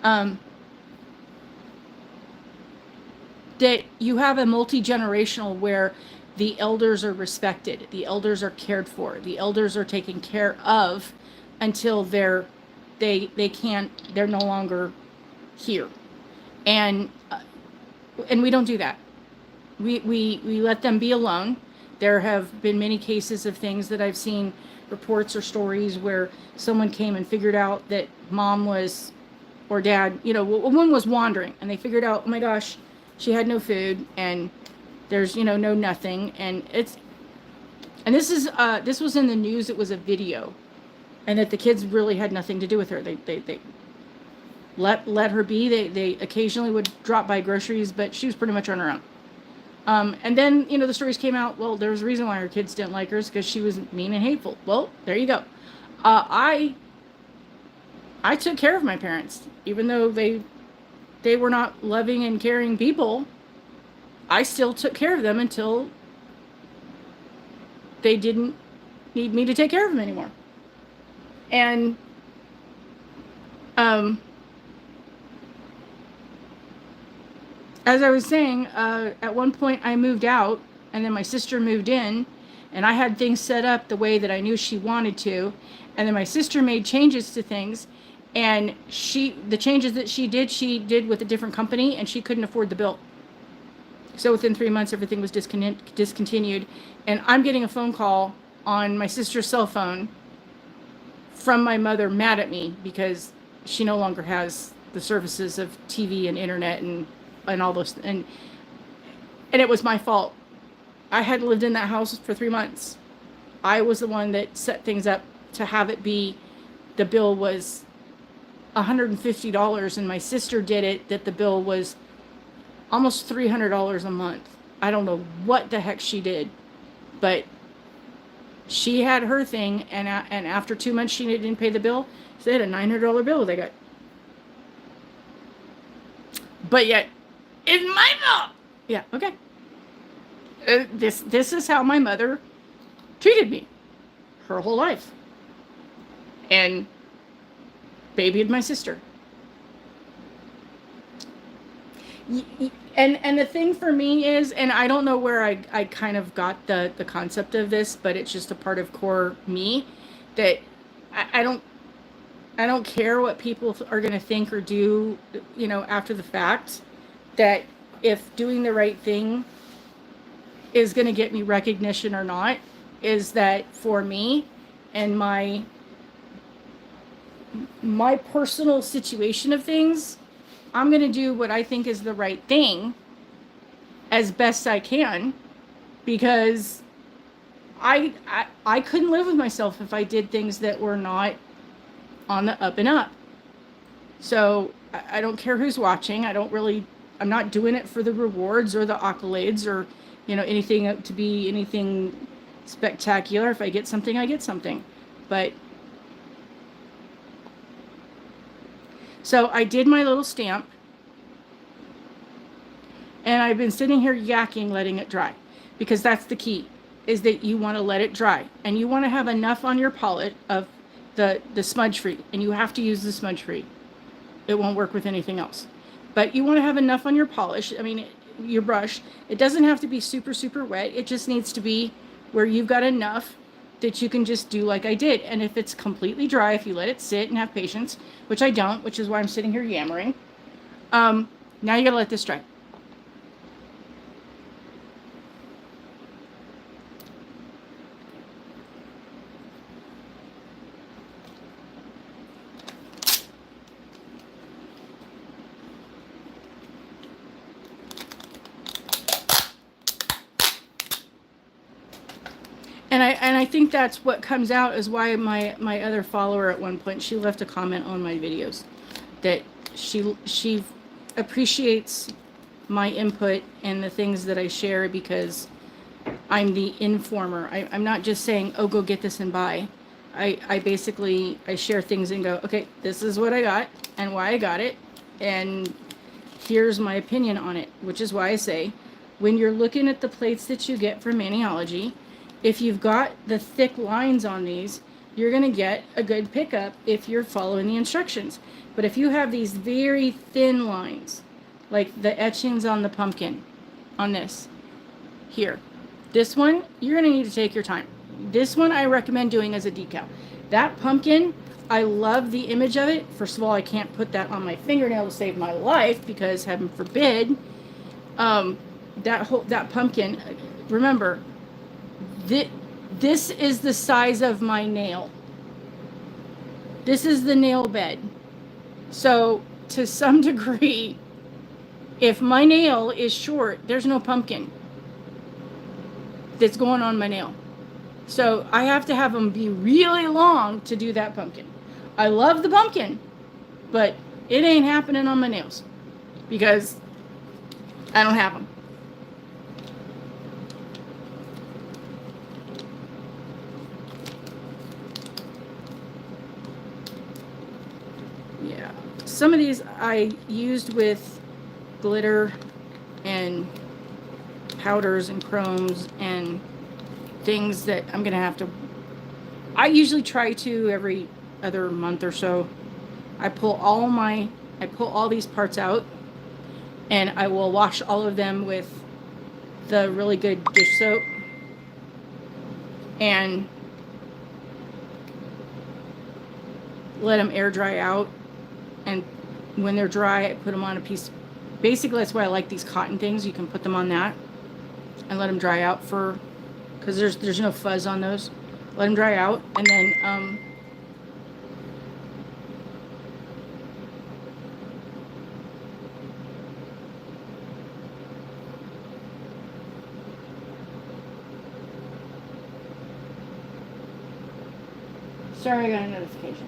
that you have a multi-generational where the elders are respected, the elders are cared for, the elders are taken care of until they're no longer here. And we don't do that. We let them be alone. There have been many cases of things that I've seen, reports or stories where someone came and figured out that mom was, or dad, you know, one was wandering, and they figured out, oh my gosh, she had no food, and there's, you know, no nothing. And this was in the news. It was a video, and that the kids really had nothing to do with her. They let her be. They occasionally would drop by groceries, but she was pretty much on her own. And then, you know, the stories came out, well, there was a reason why her kids didn't like her, because she was mean and hateful. Well, there you go. I took care of my parents, even though they were not loving and caring people. I still took care of them until they didn't need me to take care of them anymore. And as I was saying, at one point I moved out, and then my sister moved in, and I had things set up the way that I knew she wanted to, and then my sister made changes to things, and the changes that she did with a different company, and she couldn't afford the bill. So within 3 months, everything was discontinued, and I'm getting a phone call on my sister's cell phone from my mother, mad at me because she no longer has the services of TV and internet and all those, and it was my fault. I had lived in that house for 3 months. I was the one that set things up to have it be, the bill was $150, and my sister did it that the bill was almost $300 a month. I don't know what the heck she did, but she had her thing, and after 2 months she didn't pay the bill. So they had a $900 bill they got. But yet, it's my fault. Yeah, okay. This is how my mother treated me her whole life, and babied my sister. And the thing for me is, and I don't know where I kind of got the concept of this, but it's just a part of core me that I don't care what people are going to think or do, after the fact. That if doing the right thing is going to get me recognition or not, is that for me and my personal situation of things, I'm going to do what I think is the right thing as best I can, because I couldn't live with myself if I did things that were not on the up and up. So I don't care who's watching. I'm not doing it for the rewards or the accolades or, anything to be anything spectacular. If I get something, I get something. But so I did my little stamp, and I've been sitting here yakking, letting it dry, because that's the key, is that you want to let it dry, and you want to have enough on your palette of the smudge free, and you have to use the smudge free. It won't work with anything else, but you want to have enough on your polish. I mean, your brush. It doesn't have to be super, super wet. It just needs to be where you've got enough that you can just do like I did. And if it's completely dry, if you let it sit and have patience, which I don't, which is why I'm sitting here yammering, now you gotta let this dry. And I think that's what comes out, is why my other follower at one point, she left a comment on my videos that she appreciates my input and the things that I share, because I'm the informer. I'm not just saying, oh, go get this and buy. I basically, I share things and go, okay, this is what I got and why I got it, and here's my opinion on it, which is why I say, when you're looking at the plates that you get from Maniology, if you've got the thick lines on these, you're going to get a good pickup if you're following the instructions. But if you have these very thin lines, like the etchings on the pumpkin, on this, here, this one, you're going to need to take your time. This one I recommend doing as a decal. That pumpkin, I love the image of it. First of all, I can't put that on my fingernail to save my life, because heaven forbid, that pumpkin, remember, this is the size of my nail. This is the nail bed. So to some degree, if my nail is short, there's no pumpkin that's going on my nail. So I have to have them be really long to do that pumpkin. I love the pumpkin, but it ain't happening on my nails, because I don't have them. Yeah, some of these I used with glitter and powders and chromes and things that I'm gonna have to, I usually try to every other month or so. I pull all these parts out, and I will wash all of them with the really good dish soap, and let them air dry out. And when they're dry, I put them on a piece. Basically, that's why I like these cotton things. You can put them on that and let them dry out because there's no fuzz on those. Let them dry out, and then sorry, I got a notification.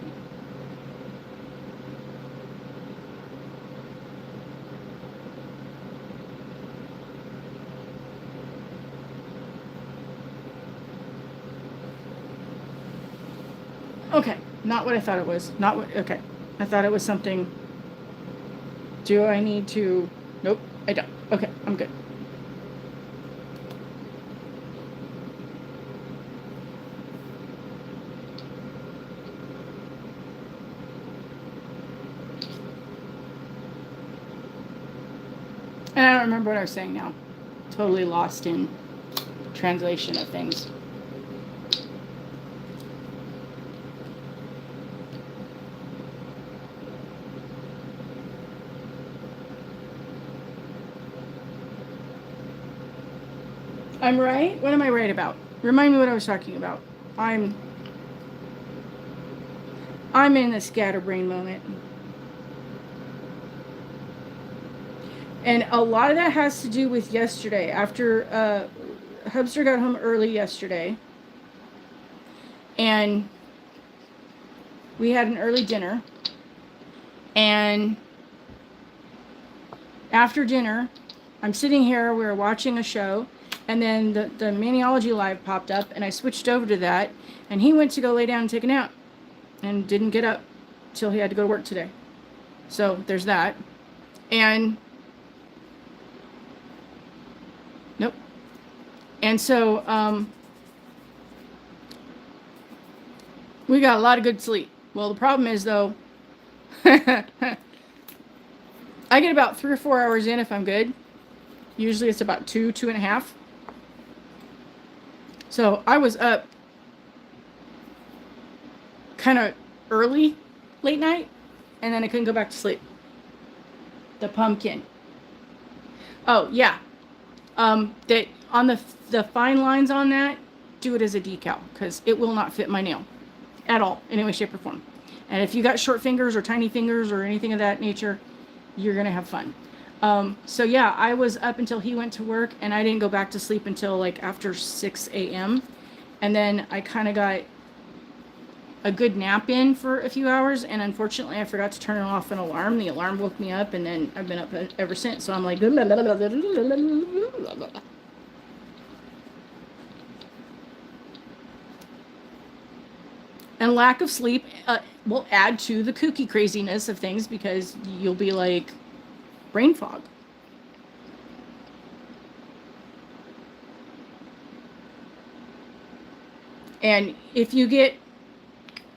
Okay, not what I thought it was. Not what, okay. I thought it was something. Do I need to? Nope, I don't. Okay, I'm good. I don't remember what I was saying now. Totally lost in translation of things. I'm right? What am I right about? Remind me what I was talking about. I'm in a scatterbrain moment. And a lot of that has to do with yesterday. After Hubster got home early yesterday, and we had an early dinner. And after dinner, I'm sitting here, we were watching a show, and then the Maniology Live popped up, and I switched over to that, and he went to go lay down and take a nap, and didn't get up till he had to go to work today. So there's that. And nope. And so we got a lot of good sleep. Well, the problem is though, I get about 3 or 4 hours in if I'm good. Usually it's about 2.5. So I was up kind of early, late night, and then I couldn't go back to sleep. The pumpkin. Oh yeah. That on the fine lines on that, do it as a decal, because it will not fit my nail at all, in any way, shape, or form. And if you got short fingers or tiny fingers or anything of that nature, you're gonna have fun. So yeah, I was up until he went to work, and I didn't go back to sleep until like after 6 a.m. And then I kind of got a good nap in for a few hours, and unfortunately I forgot to turn off an alarm. The alarm woke me up, and then I've been up ever since. So I'm like, and lack of sleep will add to the kooky craziness of things, because you'll be like brain fog. And if you get,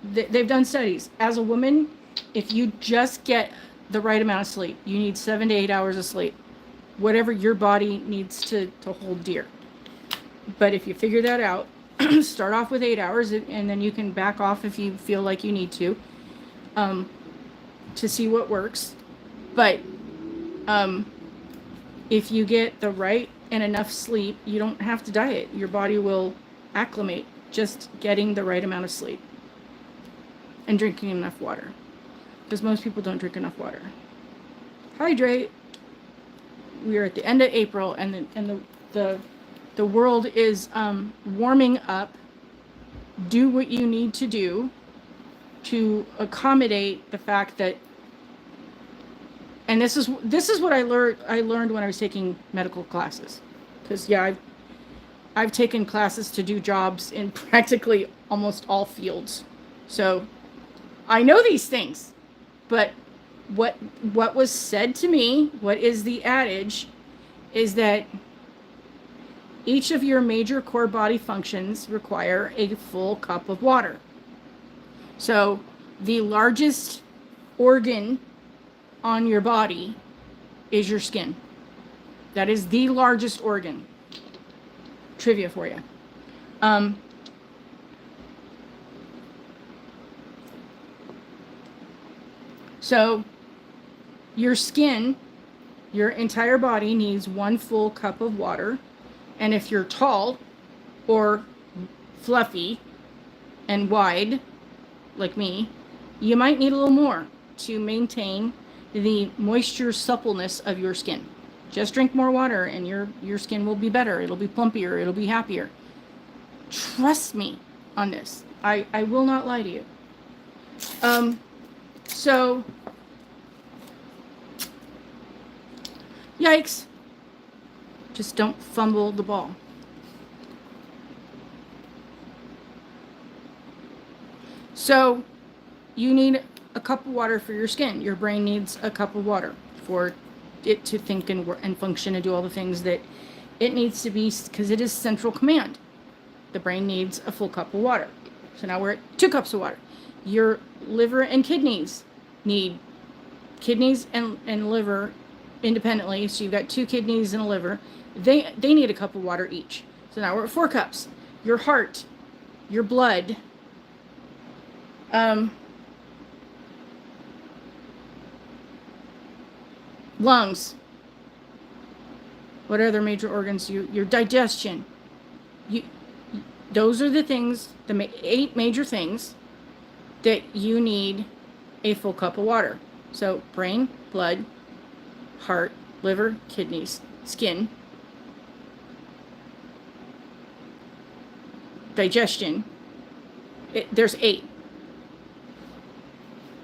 they've done studies, as a woman, if you just get the right amount of sleep, you need 7 to 8 hours of sleep, whatever your body needs to hold dear. But if you figure that out, start off with 8 hours, and then you can back off if you feel like you need to see what works. But if you get the right and enough sleep, you don't have to diet. Your body will acclimate just getting the right amount of sleep and drinking enough water, because most people don't drink enough water. Hydrate. We are at the end of April, and the world is warming up. Do what you need to do to accommodate the fact that, and this is what I learned when I was taking medical classes, because yeah, I've taken classes to do jobs in practically almost all fields, so I know these things. But what was said to me, what is the adage, is that each of your major core body functions require a full cup of water. So the largest organ on your body is your skin. That is the largest organ. Trivia for you. So your skin, your entire body needs 1 full cup of water. And if you're tall or fluffy and wide, like me, you might need a little more to maintain the moisture suppleness of your skin. Just drink more water and your skin will be better. It'll be plumpier. It'll be happier. Trust me on this. I will not lie to you. So, yikes. Just don't fumble the ball. So, you need a cup of water for your skin. Your brain needs a cup of water for it to think and work and function and do all the things that it needs to be, because it is central command. The brain needs a full cup of water. So now we're at 2 cups of water. Your liver and kidneys need, kidneys and liver independently. So you've got 2 kidneys and a liver. They need a cup of water each. So now we're at 4 cups. Your heart, your blood, lungs. What are their major organs? Your digestion. Those are the things, the 8 major things that you need a full cup of water. So brain, blood, heart, liver, kidneys, skin, digestion. There's 8.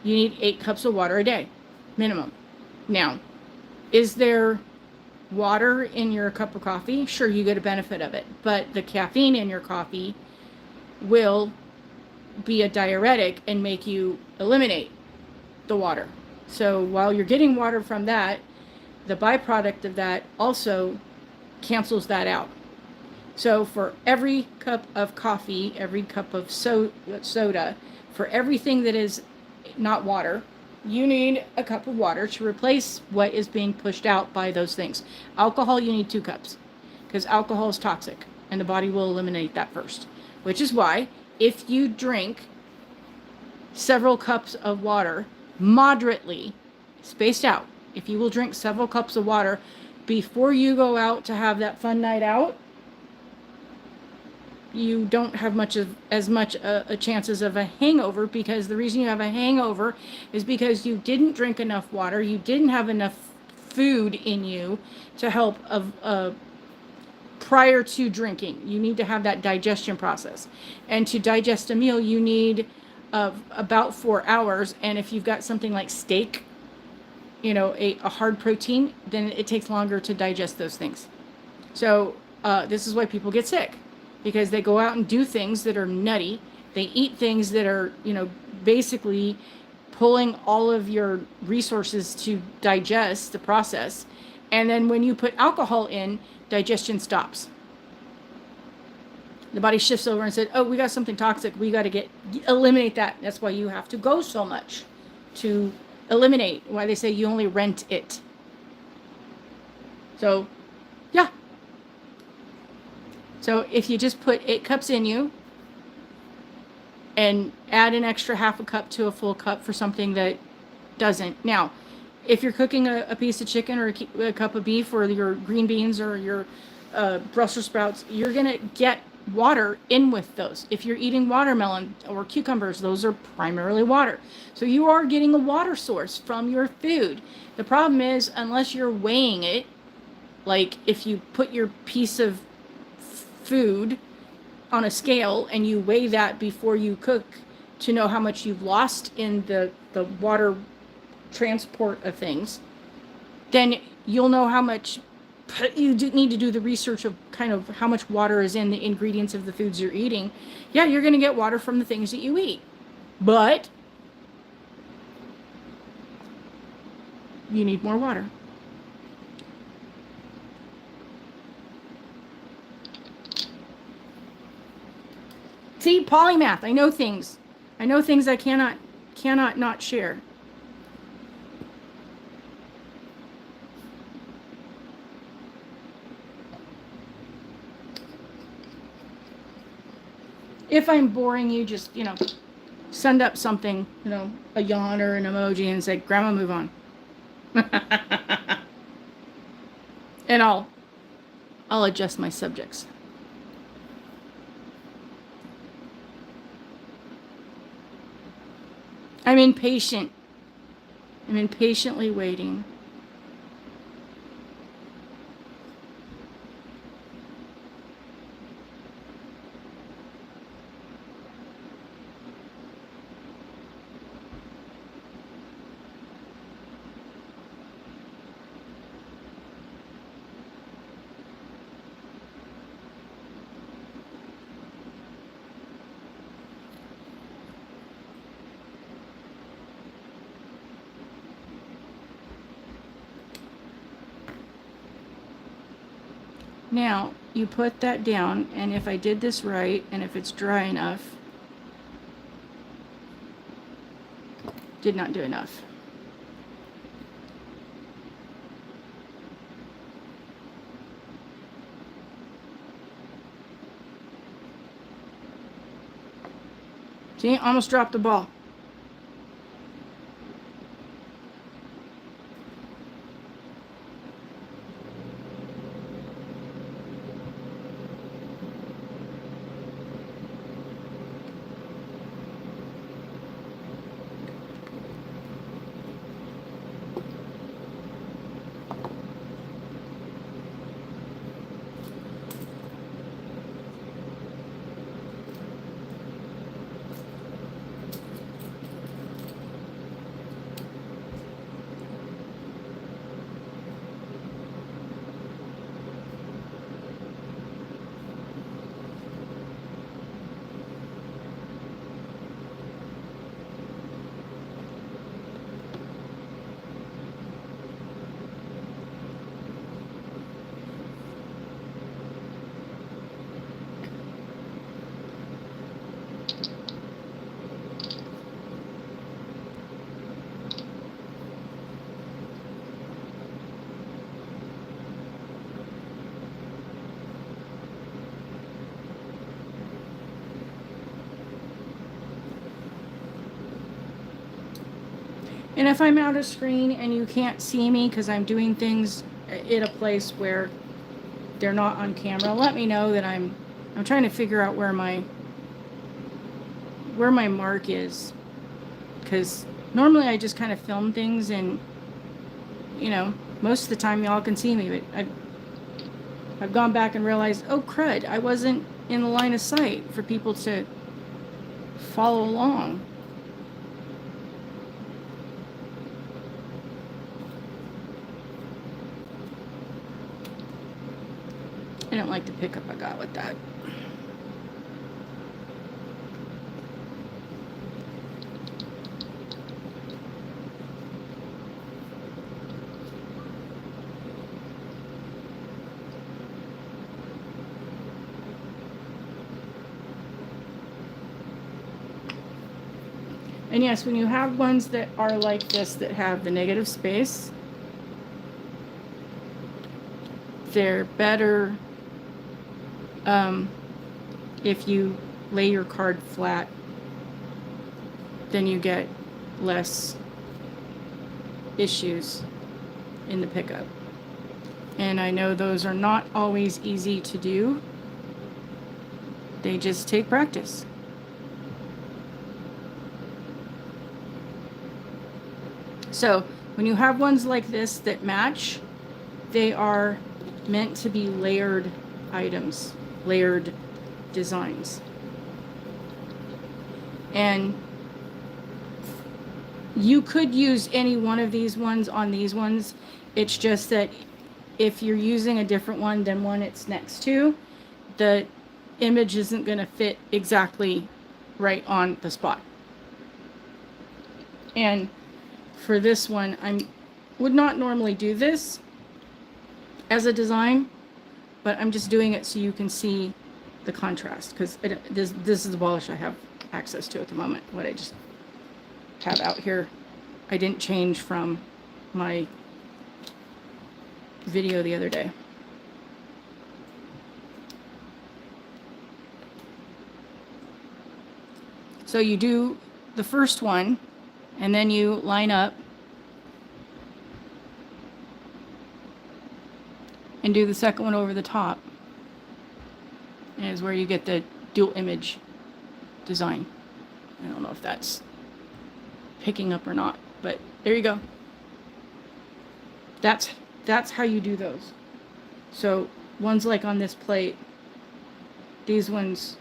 You need 8 cups of water a day, minimum. Now, is there water in your cup of coffee? Sure, you get a benefit of it, but the caffeine in your coffee will be a diuretic and make you eliminate the water. So while you're getting water from that, the byproduct of that also cancels that out. So for every cup of coffee, every cup of soda, for everything that is not water, you need a cup of water to replace what is being pushed out by those things. Alcohol, you need 2 cups because alcohol is toxic and the body will eliminate that first, which is why if you drink several cups of water moderately spaced out, if you will drink several cups of water before you go out to have that fun night out, you don't have as much a chances of a hangover, because the reason you have a hangover is because you didn't drink enough water, you didn't have enough food in you to help prior to drinking. You need to have that digestion process, and to digest a meal you need about 4 hours. And if you've got something like steak, a hard protein, then it takes longer to digest those things. So this is why people get sick, because they go out and do things that are nutty. They eat things that are, basically pulling all of your resources to digest the process. And then when you put alcohol in, digestion stops. The body shifts over and says, oh, we got something toxic. We got to eliminate that. That's why you have to go so much to eliminate. Why they say you only rent it. So, yeah. So if you just put 8 cups in you and add an extra half a cup to a full cup for something that doesn't. Now, if you're cooking a piece of chicken or a cup of beef or your green beans or your Brussels sprouts, you're going to get water in with those. If you're eating watermelon or cucumbers, those are primarily water. So you are getting a water source from your food. The problem is, unless you're weighing it, like if you put your piece of food on a scale and you weigh that before you cook to know how much you've lost in the water transport of things, then you'll know how much. You need to do the research of kind of how much water is in the ingredients of the foods you're eating. Yeah, you're going to get water from the things that you eat, but you need more water. See, polymath. I know things. I know things I cannot not share. If I'm boring you, just, send up something, a yawn or an emoji and say, Grandma, move on. And I'll adjust my subjects. I'm impatient. I'm impatiently waiting. Now, you put that down, and if I did this right, and if it's dry enough, did not do enough. See, almost dropped the ball. And if I'm out of screen and you can't see me because I'm doing things in a place where they're not on camera, let me know that I'm trying to figure out where my mark is, because normally I just kind of film things and, you know, most of the time y'all can see me, but I've gone back and realized, oh crud, I wasn't in the line of sight for people to follow along. I don't like the pickup I got with that. And yes, when you have ones that are like this, that have the negative space, they're better if you lay your card flat, then you get less issues in the pickup. And I know those are not always easy to do. They just take practice. So when you have ones like this that match, they are meant to be layered items, layered designs. And you could use any one of these ones on these ones. It's just that if you're using a different one than one it's next to, the image isn't going to fit exactly right on the spot. And for this one, I would not normally do this as a design, but I'm just doing it so you can see the contrast, because this is the polish I have access to at the moment. What I just have out here, I didn't change from my video the other day. So you do the first one, and then you line up and do the second one over the top. And is where you get the dual image design. I don't know if that's picking up or not, but there you go. That's how you do those. So ones like on this plate, these ones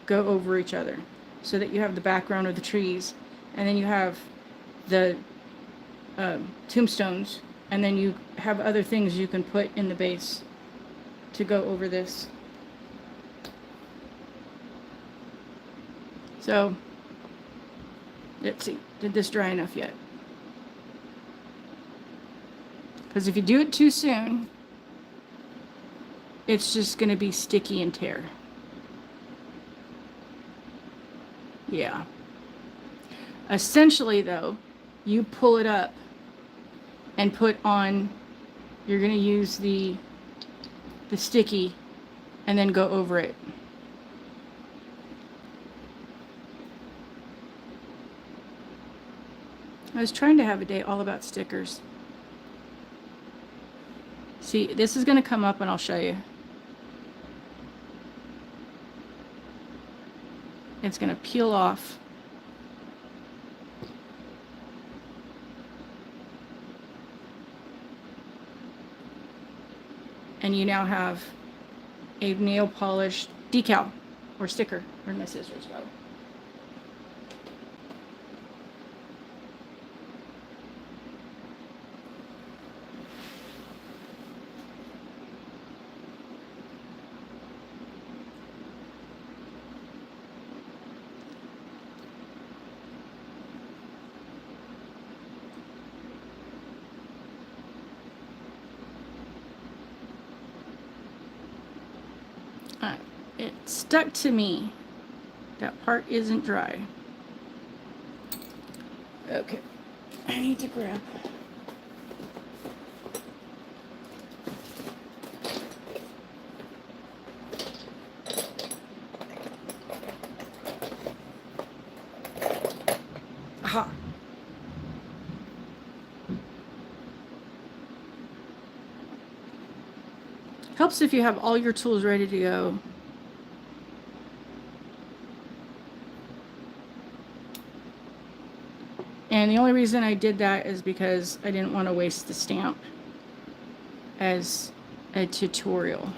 go over each other so that you have the background of the trees, and then you have the tombstones, and then you have other things you can put in the base to go over this. So, let's see, did this dry enough yet? Because if you do it too soon, it's just going to be sticky and tear. Yeah. Essentially, though, you pull it up and put on, you're going to use the sticky and then go over it. I was trying to have a day all about stickers. See, this is going to come up and I'll show you. It's going to peel off. And you now have a nail polish decal or sticker. Where'd my scissors go? It stuck to me. That part isn't dry. Okay, I need to grab. Aha. Helps if you have all your tools ready to go. And the only reason I did that is because I didn't want to waste the stamp as a tutorial.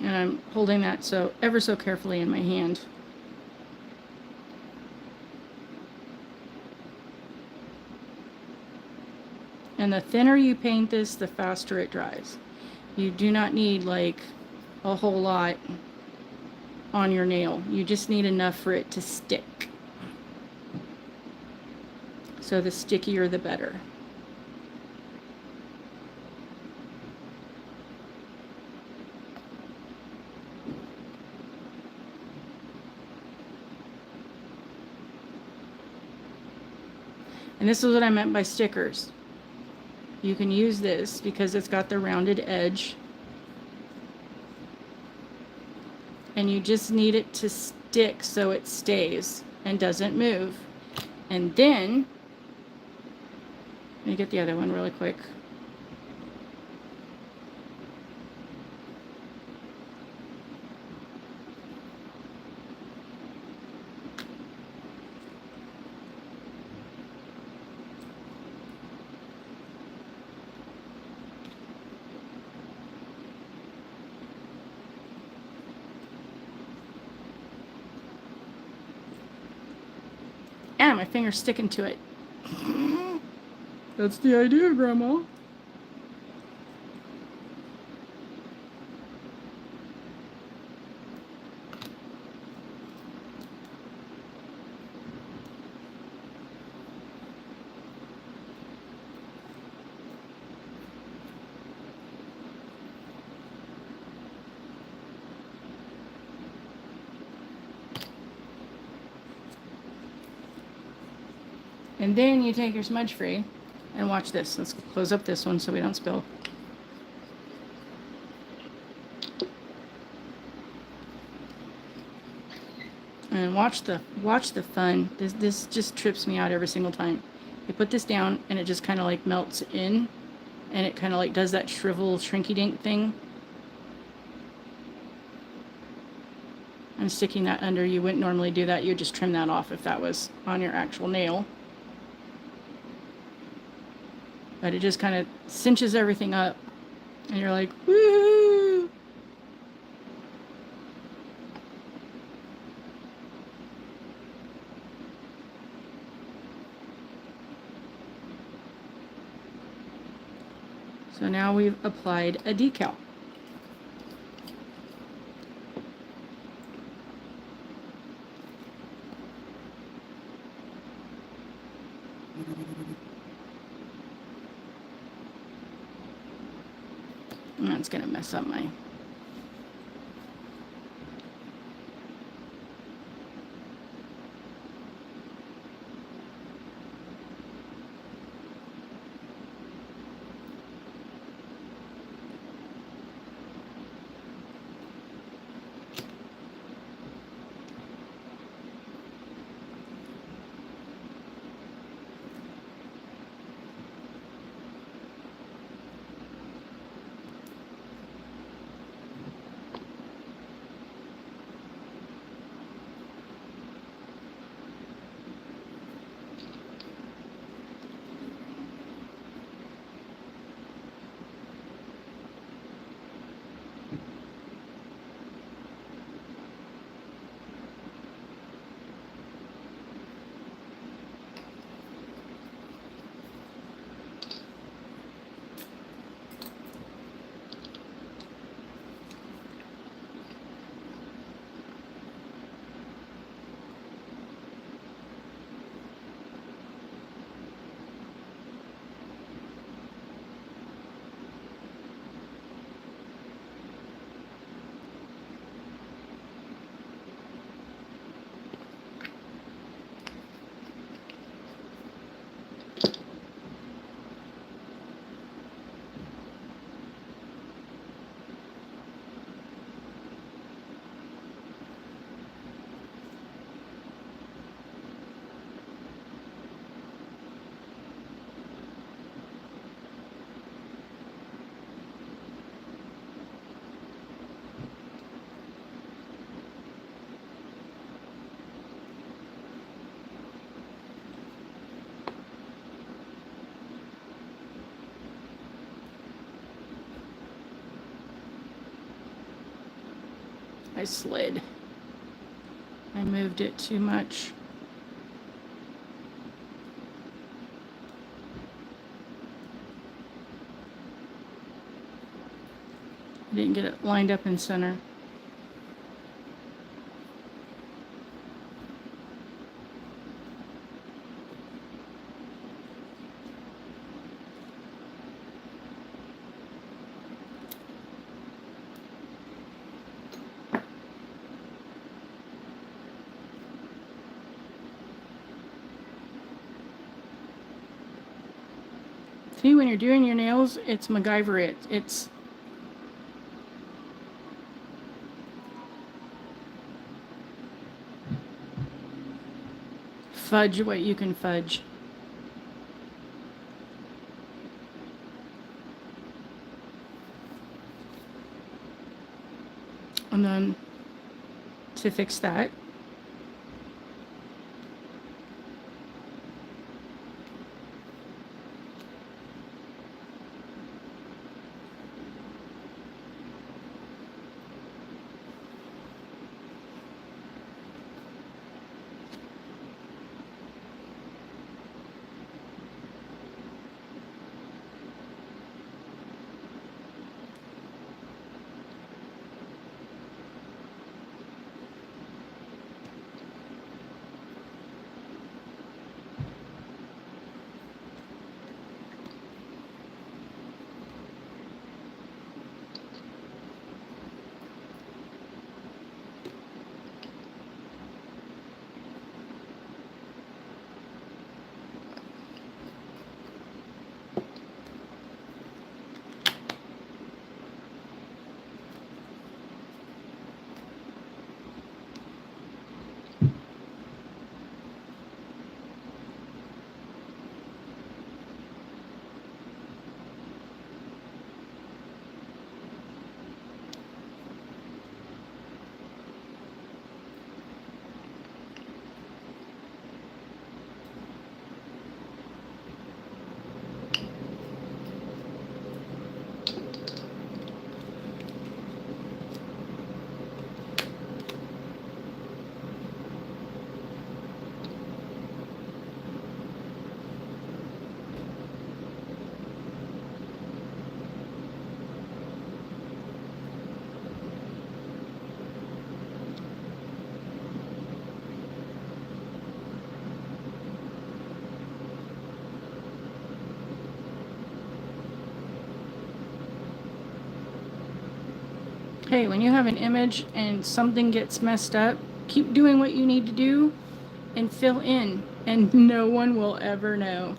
And I'm holding that so ever so carefully in my hand. And the thinner you paint this, the faster it dries. You do not need like a whole lot on your nail. You just need enough for it to stick. So the stickier the better. And this is what I meant by stickers. You can use this because it's got the rounded edge. And you just need it to stick so it stays and doesn't move. And then, let me get the other one really quick. And my finger's sticking to it. That's the idea, Grandma. And then you take your smudge free and watch this. Let's close up this one so we don't spill. And watch the fun. This just trips me out every single time. You put this down and it just kind of like melts in, and it kind of like does that shrivel shrinky dink thing. I'm sticking that under. You wouldn't normally do that. You'd just trim that off if that was on your actual nail. But it just kind of cinches everything up. And you're like, woo! So now we've applied a decal. And that's going to mess up my... I slid. I moved it too much. I didn't get it lined up in center. See, when you're doing your nails, it's MacGyver it. It's fudge what you can fudge. And then to fix that, hey, when you have an image and something gets messed up, keep doing what you need to do and fill in, and no one will ever know.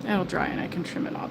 That'll dry and I can trim it off.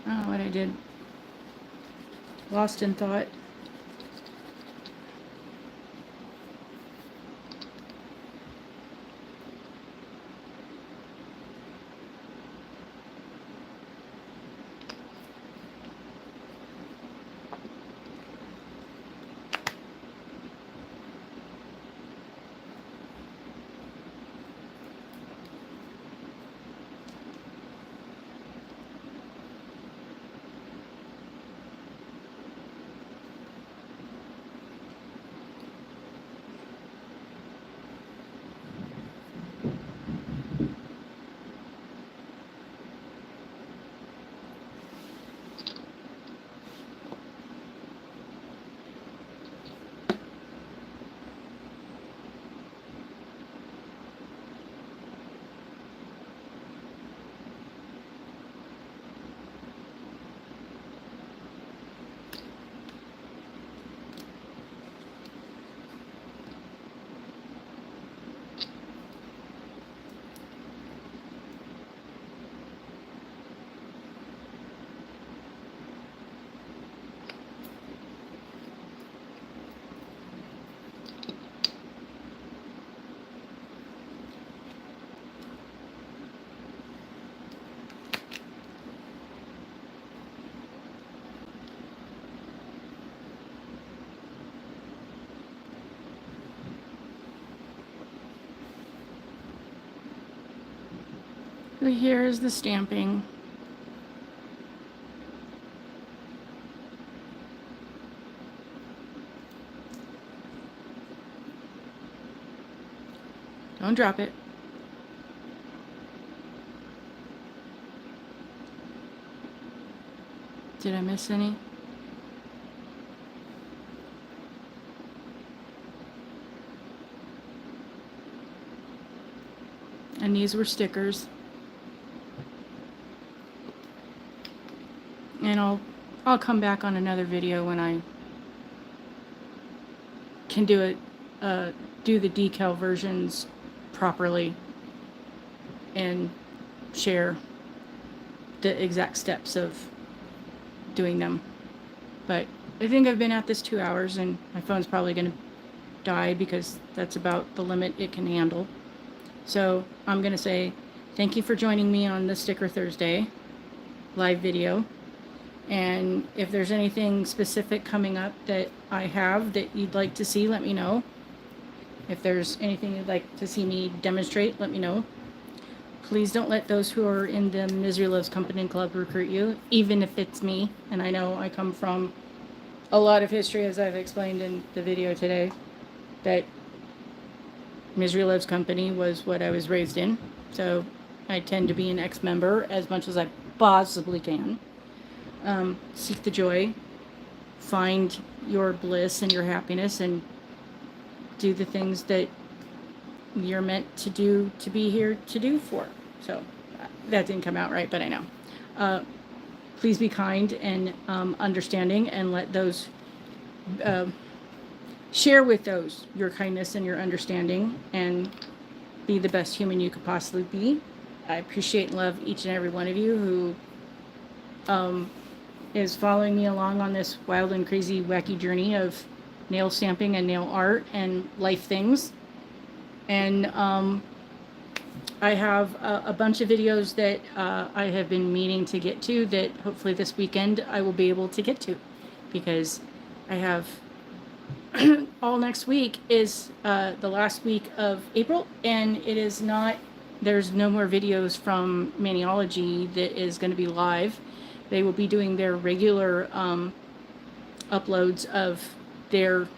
I don't know what I did. Lost in thought. So here is the stamping. Don't drop it. Did I miss any? And these were stickers. And I'll come back on another video when I can do it, do the decal versions properly and share the exact steps of doing them. But I think I've been at this 2 hours and my phone's probably going to die because that's about the limit it can handle. So I'm going to say thank you for joining me on the Sticker Thursday live video. And if there's anything specific coming up that I have that you'd like to see, let me know. If there's anything you'd like to see me demonstrate, let me know. Please don't let those who are in the Misery Loves Company Club recruit you, even if it's me. And I know I come from a lot of history, as I've explained in the video today, that Misery Loves Company was what I was raised in. So I tend to be an ex-member as much as I possibly can. Seek the joy, find your bliss and your happiness, and do the things that you're meant to do, to be here to do for. So that didn't come out right, but I know. Please be kind and understanding, and let those share with those your kindness and your understanding, and be the best human you could possibly be. I appreciate and love each and every one of you who is following me along on this wild and crazy wacky journey of nail stamping and nail art and life things. And I have a bunch of videos that I have been meaning to get to, that hopefully this weekend I will be able to get to, because I have all next week is the last week of April, and it is not, there's no more videos from Maniology that is going to be live. They will be doing their regular uploads of their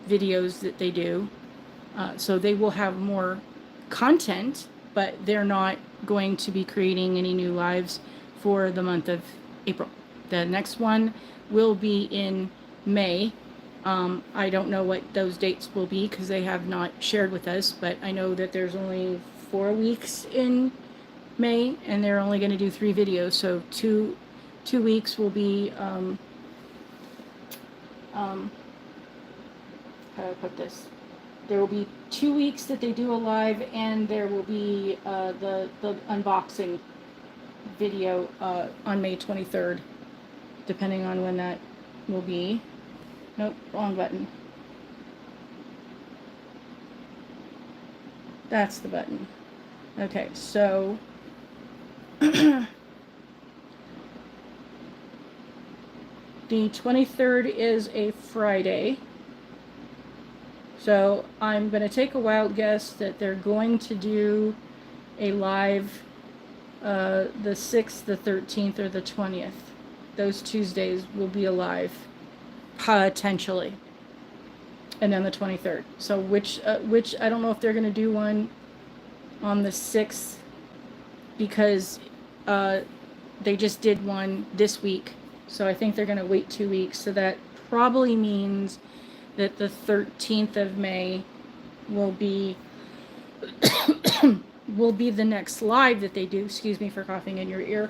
videos that they do. So they will have more content, but they're not going to be creating any new lives for the month of April. The next one will be in May. I don't know what those dates will be because they have not shared with us, but I know that there's only 4 weeks in May, and they're only going to do 3 videos. So two weeks will be, how do I put this? There will be 2 weeks that they do a live, and there will be the unboxing video on May 23rd, depending on when that will be. Nope, wrong button. That's the button. Okay, so the 23rd is a Friday. So I'm going to take a wild guess that they're going to do a live the 6th, the 13th, or the 20th. Those Tuesdays will be alive, potentially. And then the 23rd. So which I don't know if they're going to do one on the 6th, because they just did one this week. So I think they're going to wait 2 weeks. So that probably means that the 13th of May will be will be the next live that they do. Excuse me for coughing in your ear.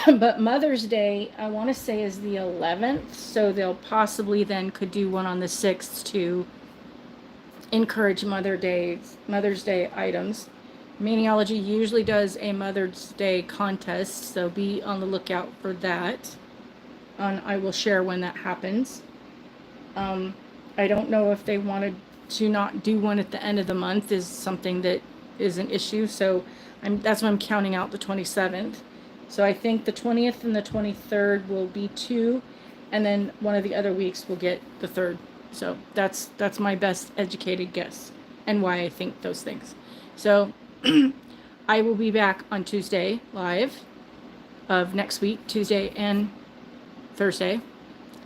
But Mother's Day, I want to say, is the 11th, so they'll possibly then could do one on the 6th to encourage Mother's Day items. Maniology usually does a Mother's Day contest, so be on the lookout for that. And I will share when that happens. I don't know if they wanted to not do one at the end of the month is something that is an issue, so that's why I'm counting out the 27th. So I think the 20th and the 23rd will be 2, and then one of the other weeks will get the 3rd. So that's my best educated guess and why I think those things. So I will be back on Tuesday live of next week, Tuesday and Thursday.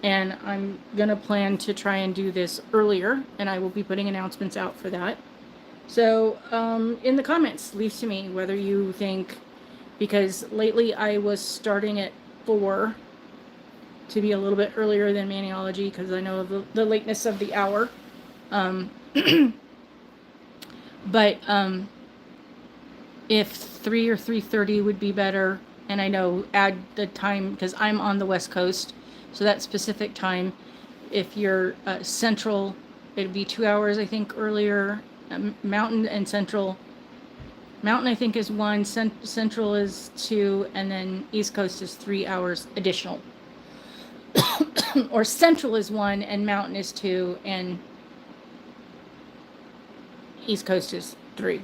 And I'm going to plan to try and do this earlier, and I will be putting announcements out for that. So in the comments, leave to me whether you think, because lately I was starting at 4 to be a little bit earlier than Maniology, because I know the lateness of the hour. But if 3 or 3:30 would be better, and I know add the time, because I'm on the West Coast, so that specific time. If you're Central, it'd be 2 hours, I think, earlier. Mountain and Central. Mountain, I think, is 1, Central is 2, and then East Coast is 3 hours additional. Or Central is 1, and Mountain is 2, and East Coast is 3.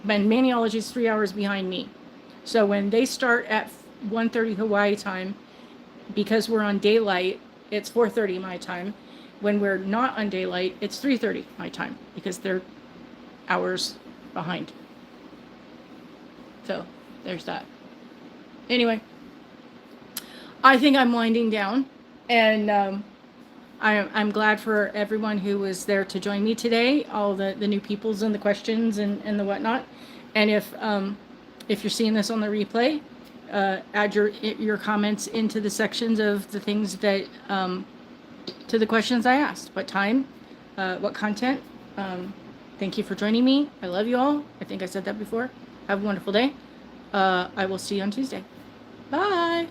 But Maniology is 3 hours behind me. So when they start at 1:30 Hawaii time, because we're on daylight, it's 4:30 my time. When we're not on daylight, it's 3:30 my time, because they're hours behind. So there's that. Anyway, I think I'm winding down, and I'm glad for everyone who was there to join me today, all the new peoples and the questions and the whatnot. And if you're seeing this on the replay, add your comments into the sections of the things that to the questions I asked. What time, what content. Thank you for joining me. I love you all. I think I said that before. Have a wonderful day. I will see you on Tuesday. Bye.